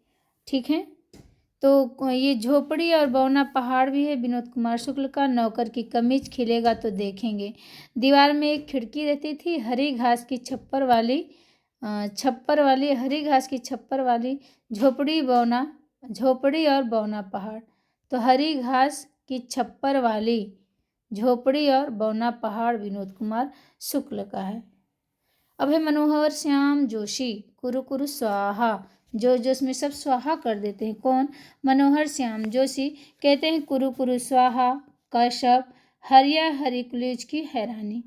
ठीक है, तो ये झोपड़ी और बौना पहाड़ भी है विनोद कुमार शुक्ल का। नौकर की कमीज खिलेगा तो देखेंगे। दीवार में एक खिड़की रहती थी, हरी घास की छप्पर वाली हरी घास की छप्पर वाली, झोपड़ी और बौना पहाड़। तो हरी घास की छप्पर वाली झोपड़ी और बौना पहाड़ विनोद कुमार शुक्ल का है। अब है मनोहर श्याम जोशी, कुरु कुरु स्वाहा, जो इसमें सब स्वाहा कर देते हैं। कौन? मनोहर श्याम जोशी कहते हैं कुरु कुरु स्वाहा, कश्यप, हरिया हरिकुलेज की हैरानी,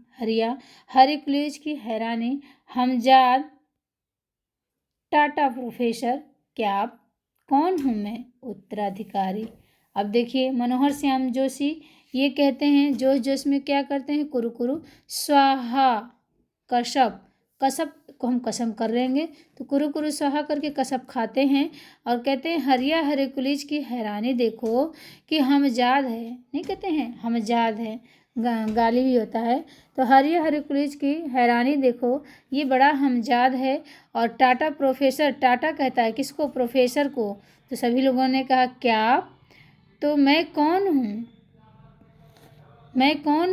हमजाद, टाटा प्रोफेसर, क्या आप? कौन हूँ मैं? उत्तराधिकारी। अब देखिए मनोहर श्याम जोशी ये कहते हैं जोश में क्या करते हैं? कुरु कुरु स्वाहा। कसब को हम कसम कर लेंगे, तो कुरु कुरु स्वाहा करके कसब खाते हैं और कहते हैं हरिया हरिकुलेज की हैरानी देखो कि हमजाद है, नहीं कहते हैं हमजाद है, गाली भी होता है। तो हरिया हरिकुलेज की हैरानी देखो, ये बड़ा हमजाद है। और टाटा प्रोफेसर, टाटा कहता है किसको? प्रोफेसर को। तो सभी लोगों ने कहा क्या आप? तो मैं कौन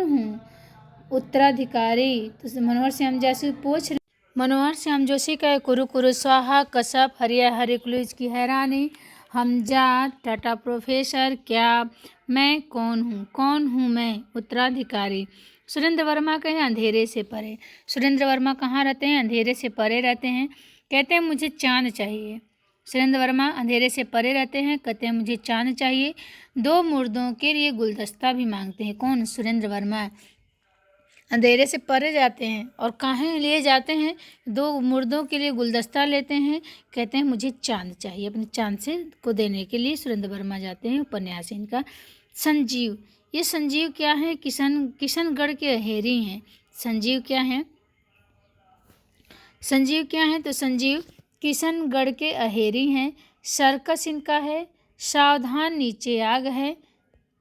हूँ? उत्तराधिकारी। तो मनोहर श्याम जोशी का कुरु कुरु स्वाहा, कसब, हरिया हरिकुलेज की हैरानी, हमजाद, टाटा प्रोफेसर, क्या मैं? कौन हूँ मैं? उत्तराधिकारी। सुरेंद्र वर्मा कहे अंधेरे से परे। सुरेंद्र वर्मा कहाँ रहते हैं? अंधेरे से परे रहते हैं। कहते हैं मुझे चाँद चाहिए। सुरेंद्र वर्मा अंधेरे से परे रहते हैं, कहते हैं मुझे चाँद चाहिए। दो मुर्दों के लिए गुलदस्ता भी मांगते हैं। कौन? सुरेंद्र वर्मा। अंधेरे से परे जाते हैं और कहाँ लिए जाते हैं? दो मुर्दों के लिए गुलदस्ता लेते हैं। कहते हैं मुझे चाँद चाहिए, अपने चाँद से को देने के लिए सुरेंद्र वर्मा जाते हैं। उपन्यास है इनका। संजीव। ये संजीव क्या है? किशनगढ़ के अहेरी हैं। संजीव क्या है? संजीव क्या है? तो संजीव किशनगढ़ के अहेरी हैं। सर्कस इनका है। सावधान नीचे आग है।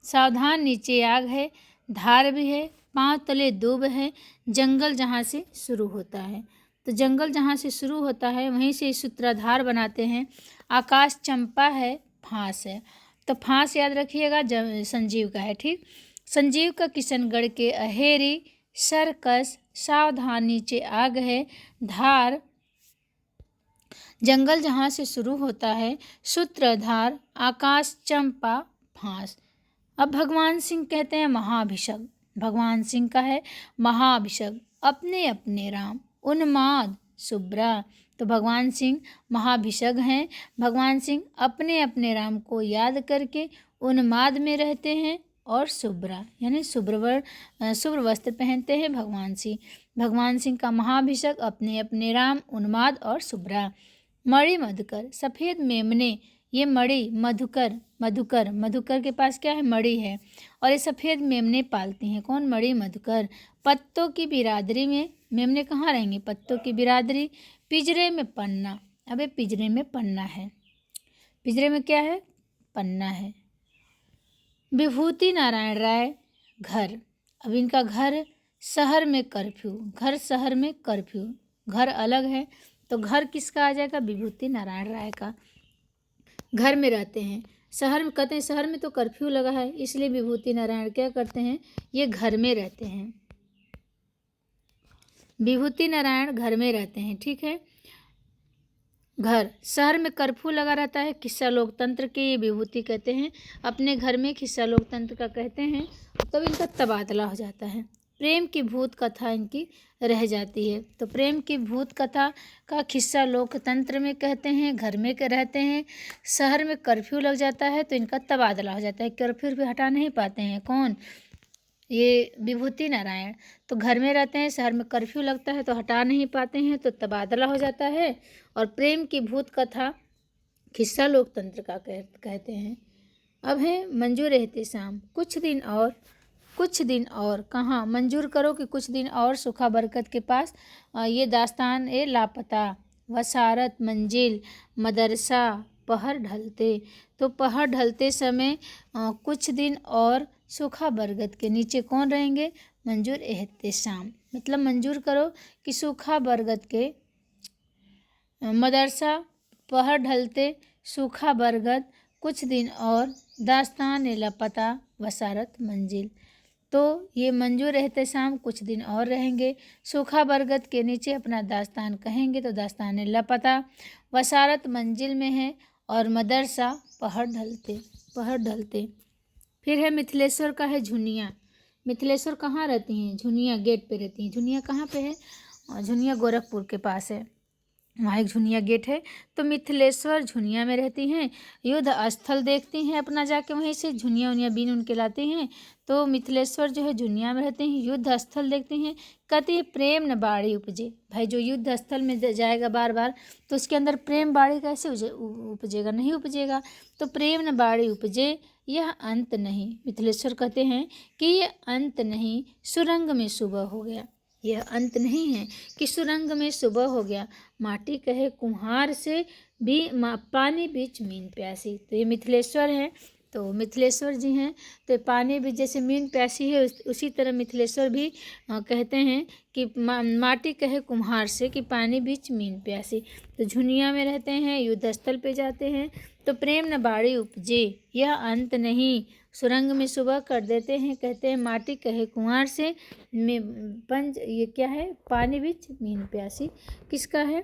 सावधान नीचे आग है। धार भी है। पांव तले दूब है। जंगल जहाँ से शुरू होता है, तो जंगल जहाँ से शुरू होता है वहीं से सूत्रधार बनाते हैं। आकाश चंपा है। फांस है, तो फांस याद रखिएगा, संजीव का है। ठीक। संजीव का किशनगढ़ के अहेरी। सर्कस। सावधान नीचे आग है। धार जंगल जहाँ से शुरू होता है। सूत्रधार। आकाश चंपा। फांस। अब भगवान सिंह कहते हैं महाभिषग। भगवान सिंह का है महाभिषग। अपने अपने राम। उन्माद। शुभ्रा। तो भगवान सिंह महाभिषग हैं। भगवान सिंह अपने अपने राम को याद करके उन्माद में रहते हैं और शुभ्रा यानी शुभ्र वस्त्र पहनते हैं भगवान सिंह। भगवान सिंह का महाभिषग, अपने अपने राम, उन्माद और शुभ्रा। मणि मधुकर। सफ़ेद मेमने। ये मणि मधुकर के पास क्या है? मणि है, और ये सफ़ेद मेमने पालती हैं। कौन? मणि मधुकर। पत्तों की बिरादरी में मेमने कहाँ रहेंगे? पत्तों की बिरादरी। पिंजरे में पन्ना। अबे पिंजरे में पन्ना है। पिंजरे में क्या है? पन्ना है। विभूति नारायण राय। घर। अब इनका घर शहर में कर्फ्यू। घर शहर में कर्फ्यू। घर अलग है, तो घर किसका आ जाएगा? विभूति नारायण राय का। घर में रहते हैं। शहर में कहते हैं शहर में तो कर्फ्यू लगा है, इसलिए विभूति नारायण क्या करते हैं? ये घर में रहते हैं। विभूति नारायण घर में रहते हैं। ठीक है। घर शहर में कर्फ्यू लगा रहता है। खिस्सा लोकतंत्र के ये विभूति कहते हैं। अपने घर में खिस्सा लोकतंत्र का कहते हैं। तब इनका तबादला हो जाता है। प्रेम की भूत कथा इनकी रह जाती है। तो प्रेम की भूत कथा का खिस्सा लोकतंत्र में कहते हैं। घर में रहते हैं। शहर में कर्फ्यू लग जाता है तो इनका तबादला हो जाता है। कर्फ्यू भी हटा नहीं पाते हैं। कौन? ये विभूति नारायण। तो घर में रहते हैं, शहर में कर्फ्यू लगता है तो हटा नहीं पाते हैं, तो तबादला हो जाता है। और प्रेम की भूत कथा खिस्सा लोकतंत्र का कहते हैं। अब है मंजूर एहतिशाम। कुछ दिन और कहाँ? मंजूर करो कि कुछ दिन और सुखा बरकत के पास। ये दास्तान ए लापता। वसारत मंजिल। मदरसा। पहर ढलते। तो पहर ढलते समय कुछ दिन और सूखा बरगद के नीचे कौन रहेंगे? मंजूर एहतिशाम। मतलब मंजूर करो कि सूखा बरगद के मदरसा, पहर ढलते, सूखा बरगद, कुछ दिन और, दास्तान लापता, वसारत मंजिल। तो ये मंजूर एहतिशाम कुछ दिन और रहेंगे। सूखा बरगद के नीचे अपना दास्तान कहेंगे तो दास्तान लापता, वसारत मंजिल में है, और मदरसा पहर ढलते। फिर है मिथिलेश्वर का है झुनिया। मिथिलेश्वर कहाँ रहती हैं? झुनिया गेट पे रहती हैं। झुनिया कहाँ पे है? झुनिया गोरखपुर के पास है, वहाँ एक झुनिया गेट है। तो मिथिलेश्वर झुनिया में रहती हैं। युद्ध स्थल देखती हैं अपना जाके, वहीं से झुनिया उनिया बीन उनके लाती हैं। तो मिथिलेश्वर जो है झुनिया में रहते हैं, युद्ध स्थल देखते हैं। कहती है प्रेम न बाड़ी उपजे। भाई जो युद्ध स्थल में जाएगा बार बार तो उसके अंदर प्रेम बाड़ी कैसे उपजेगा? नहीं उपजेगा। तो प्रेम न बाड़ी उपजे, यह अंत नहीं। मिथिलेश्वर कहते हैं कि यह अंत नहीं, सुरंग में सुबह हो गया। यह अंत नहीं है कि सुरंग में सुबह हो गया। माटी कहे कुम्हार से भी पानी बीच मीन प्यासी। तो ये मिथिलेश्वर हैं। तो मिथिलेश्वर जी हैं तो पानी भी जैसे मीन प्यासी है उसी तरह मिथिलेश्वर भी कहते हैं कि माटी कहे कुम्हार से कि पानी बीच मीन प्यासी। तो झुनिया में रहते हैं, युद्ध स्थल पे जाते हैं। तो प्रेम न बाड़ी उपजे, यह अंत नहीं, सुरंग में सुबह कर देते हैं। कहते हैं माटी कहे कुम्हार से ये क्या है? पानी बीच मीन प्यासी। किसका है?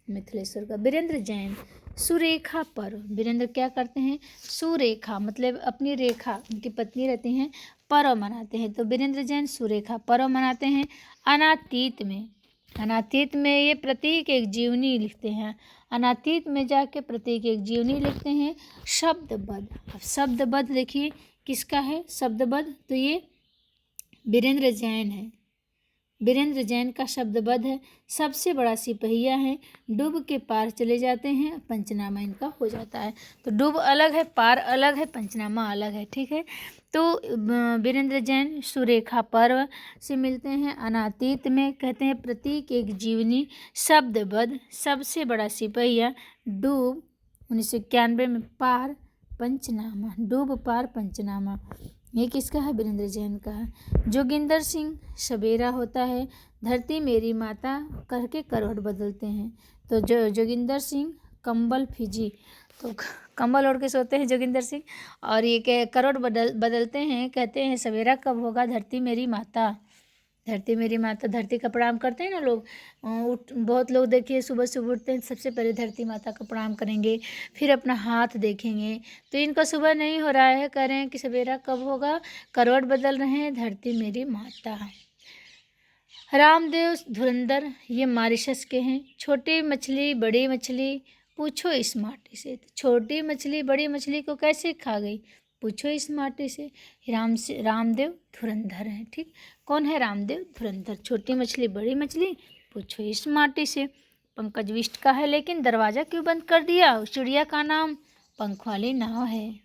मिथिलेश्वर का। वीरेंद्र जैन। सुरेखा पर्व, वीरेंद्र क्या करते हैं, सुरेखा मतलब अपनी रेखा, उनकी पत्नी रहती हैं, पर्व मनाते हैं। तो वीरेंद्र जैन सुरेखा पर्व मनाते हैं। अनातीत में, अनातीत में ये प्रतीक एक जीवनी लिखते हैं, अनातीत में जाके प्रतीक एक जीवनी लिखते हैं। शब्दबद्ध, अब शब्दबद्ध देखिए किसका है शब्दबद्ध, तो ये वीरेंद्र जैन है, वीरेंद्र जैन का शब्दबद्ध है। सबसे बड़ा सिपहिया है, डूब के पार चले जाते हैं, पंचनामा इनका हो जाता है। तो डूब अलग है, पार अलग है, पंचनामा अलग है, ठीक है। तो वीरेंद्र जैन सुरेखा पर्व से मिलते हैं। अनातीत में कहते हैं प्रतीक एक जीवनी, शब्दबद्ध सबसे बड़ा सिपहिया, डूब 1991 में, पार पंचनामा, डूब पार पंचनामा, ये किसका है, वीरेंद्र जैन का है। जोगिंदर सिंह सवेरा होता है, धरती मेरी माता करके करवट बदलते हैं। तो जोगिंदर सिंह कंबल फिजी, तो कंबल ओढ़ के सोते हैं जोगिंदर सिंह, और ये करवट बदलते हैं, कहते हैं सवेरा कब होगा, धरती मेरी माता, धरती मेरी माता, धरती का प्रणाम करते हैं ना लोग, बहुत लोग देखिए सुबह सुबह उठते हैं, सबसे पहले धरती माता का प्रणाम करेंगे, फिर अपना हाथ देखेंगे। तो इनका सुबह नहीं हो रहा है, कह रहे हैं कि सवेरा कब होगा, करवट बदल रहे हैं, धरती मेरी माता। रामदेव धुरंधर, ये मॉरिशस के हैं। छोटी मछली बड़ी मछली पूछो इस माटी से, तो छोटी मछली बड़ी मछली को कैसे खा गई, पूछो इस माटी से। रामदेव धुरंधर हैं, ठीक। कौन है, रामदेव धुरंधर। छोटी मछली बड़ी मछली पूछो इस माटी से। पंकज बिष्ट का है, लेकिन दरवाज़ा क्यों बंद कर दिया, उस चिड़िया का नाम पंख वाली नाव है,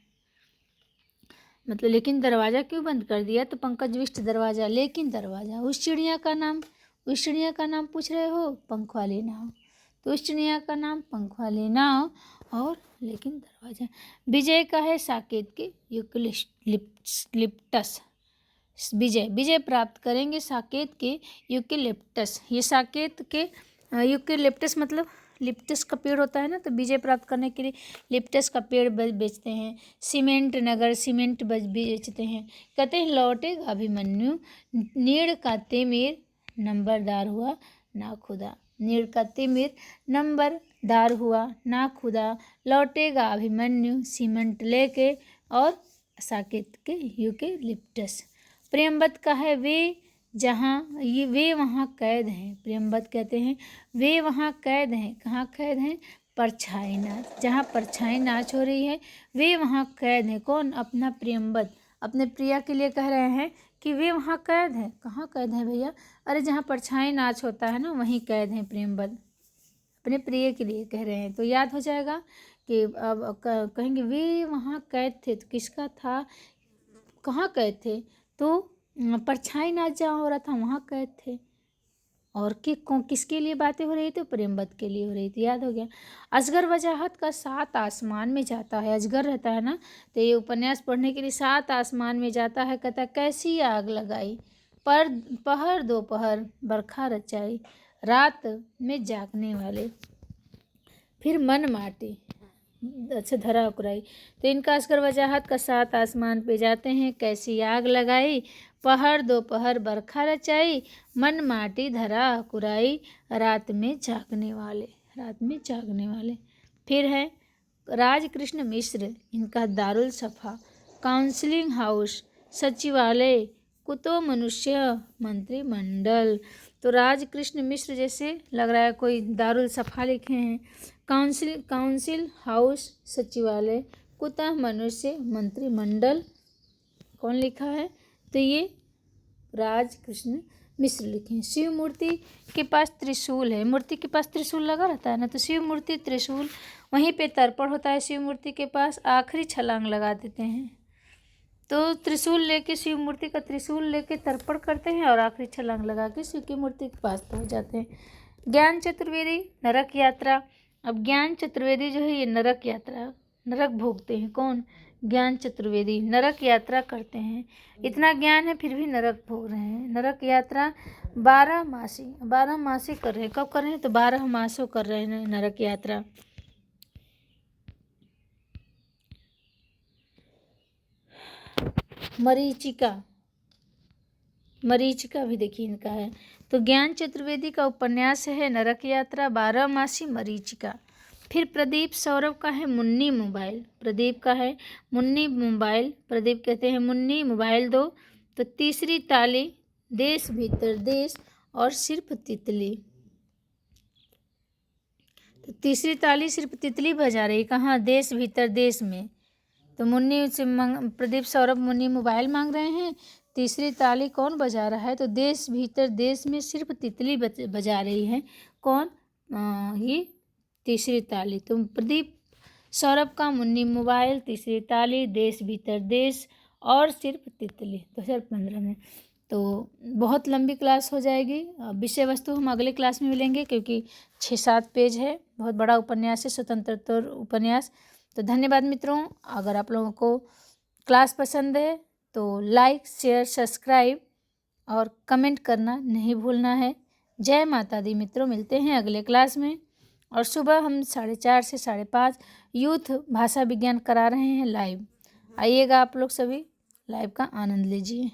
मतलब लेकिन दरवाज़ा क्यों बंद कर दिया, तो पंकज बिष्ट दरवाज़ा, लेकिन दरवाज़ा, उस चिड़िया का नाम, उस चिड़िया का नाम पूछ रहे हो, पंख वाली नाव, तो उस चिड़िया का नाम पंख वाली नाव, और लेकिन दरवाज़ा। विजय का है साकेत के यूकेलिप्टस, विजय प्राप्त करेंगे साकेत के यूकेलिप्टस, ये साकेत के यूकेलिप्टस मतलब लिप्टस का पेड़ होता है ना, तो विजय प्राप्त करने के लिए लिप्टस का पेड़ बेचते हैं। सीमेंट नगर, सीमेंट बेचते हैं। कहते हैं लौटेगा अभिमन्यु, नीड़ का तिमिर नंबरदार हुआ ना खुदा, नीड़ का तिमिर नंबरदार हुआ ना खुदा, लौटेगा अभिमन्यु सीमेंट लेके, और साकेत के यूकेलिप्टस। प्रेमवत का है वे वहाँ कैद हैं, प्रेमवत कहते हैं वे वहाँ कैद हैं, कहाँ कैद हैं, परछाई नाच, जहाँ परछाई नाच हो रही है वे वहाँ कैद हैं। कौन, अपना प्रेमवत अपने प्रिया के लिए कह रहे हैं कि वे वहाँ कैद हैं, कहाँ कैद हैं भैया, अरे जहाँ परछाई नाच होता है ना वहीं कैद हैं प्रेमवत, अपने प्रिय के लिए कह रहे हैं। तो याद हो जाएगा कि अब कहेंगे वे वहाँ कैद थे, तो किसका था, कहाँ कैद थे, तो परछाई नाच जहाँ हो रहा था वहाँ कैद थे, और किसके लिए बातें हो रही थी, प्रेमवत के लिए हो रही थी, याद हो गया। असगर वजाहत का सात आसमान में जाता है, अजगर रहता है ना, तो ये उपन्यास पढ़ने के लिए सात आसमान में जाता है, कहता कैसी आग लगाई, पर पहर दोपहर बरखा रचाई, रात में जागने वाले, फिर मन माटी, अच्छा धरा उकराई। तो इनका असगर वजाहत का सात आसमान पे जाते हैं, कैसी आग लगाई, पहर दोपहर बरखा रचाई, मन माटी धरा कुराई, रात में जागने वाले, रात में जागने वाले। फिर है राजकृष्ण मिश्र, इनका दारुल सफा, काउंसलिंग हाउस, सचिवालय, कुतो मनुष्य, मंत्रिमंडल। तो राजकृष्ण मिश्र जैसे लग रहा है कोई दारुल सफा लिखे हैं, काउंसिल हाउस, सचिवालय, कुतः मनुष्य, मंत्रिमंडल, कौन लिखा है, तो ये राजकृष्ण मिश्र लिखे हैं। शिव मूर्ति के पास त्रिशूल है, मूर्ति के पास त्रिशूल लगा रहता है ना, तो शिव मूर्ति त्रिशूल, वहीं पे तर्पण होता है शिव मूर्ति के पास, आखिरी छलांग लगा देते हैं, तो त्रिशूल लेके शिव मूर्ति का त्रिशूल लेके तर्पण करते हैं, और आखिरी छलांग लगा के शिव की मूर्ति के पास पहुंच जाते हैं। ज्ञान चतुर्वेदी नरक यात्रा, अब ज्ञान चतुर्वेदी जो है ये नरक यात्रा, नरक भोगते हैं, कौन, ज्ञान चतुर्वेदी नरक यात्रा करते हैं, इतना ज्ञान है फिर भी नरक भोग रहे हैं। नरक यात्रा 12 मासी कर रहे हैं, कब कर रहे हैं, तो 12 मासों कर रहे हैं नरक यात्रा। मरीचिका भी देखिए इनका है। तो ज्ञान चतुर्वेदी का उपन्यास है नरक यात्रा, 12 मासी मरीचिका। फिर प्रदीप सौरभ का है मुन्नी मोबाइल, प्रदीप का है मुन्नी मोबाइल, प्रदीप कहते हैं मुन्नी मोबाइल दो। तो तीसरी ताली देश भीतर देश और सिर्फ तितली, तो तीसरी ताली सिर्फ तितली बजा रही, कहाँ, देश भीतर देश में। तो मुन्नी से प्रदीप सौरभ मुन्नी मोबाइल मांग रहे हैं, तीसरी ताली कौन बजा रहा है, तो देश भीतर देश में सिर्फ तितली बजा रही है, कौन, ये तीसरी ताली। तो प्रदीप सौरभ का मुन्नी मोबाइल, तीसरी ताली देश भीतर देश और सिर्फ तितली, 2015 में। तो बहुत लंबी क्लास हो जाएगी। विषय वस्तु हम अगले क्लास में मिलेंगे, क्योंकि 6-7 पेज है, बहुत बड़ा उपन्यास है, स्वतंत्रता उपन्यास। तो धन्यवाद मित्रों। अगर आप लोगों को क्लास पसंद है तो लाइक शेयर सब्सक्राइब और कमेंट करना नहीं भूलना है। जय माता दी मित्रों, मिलते हैं अगले क्लास में। और सुबह हम 4:30 से 5:30 यूथ भाषा विज्ञान करा रहे हैं लाइव। आइएगा आप लोग सभी, लाइव का आनंद लीजिए।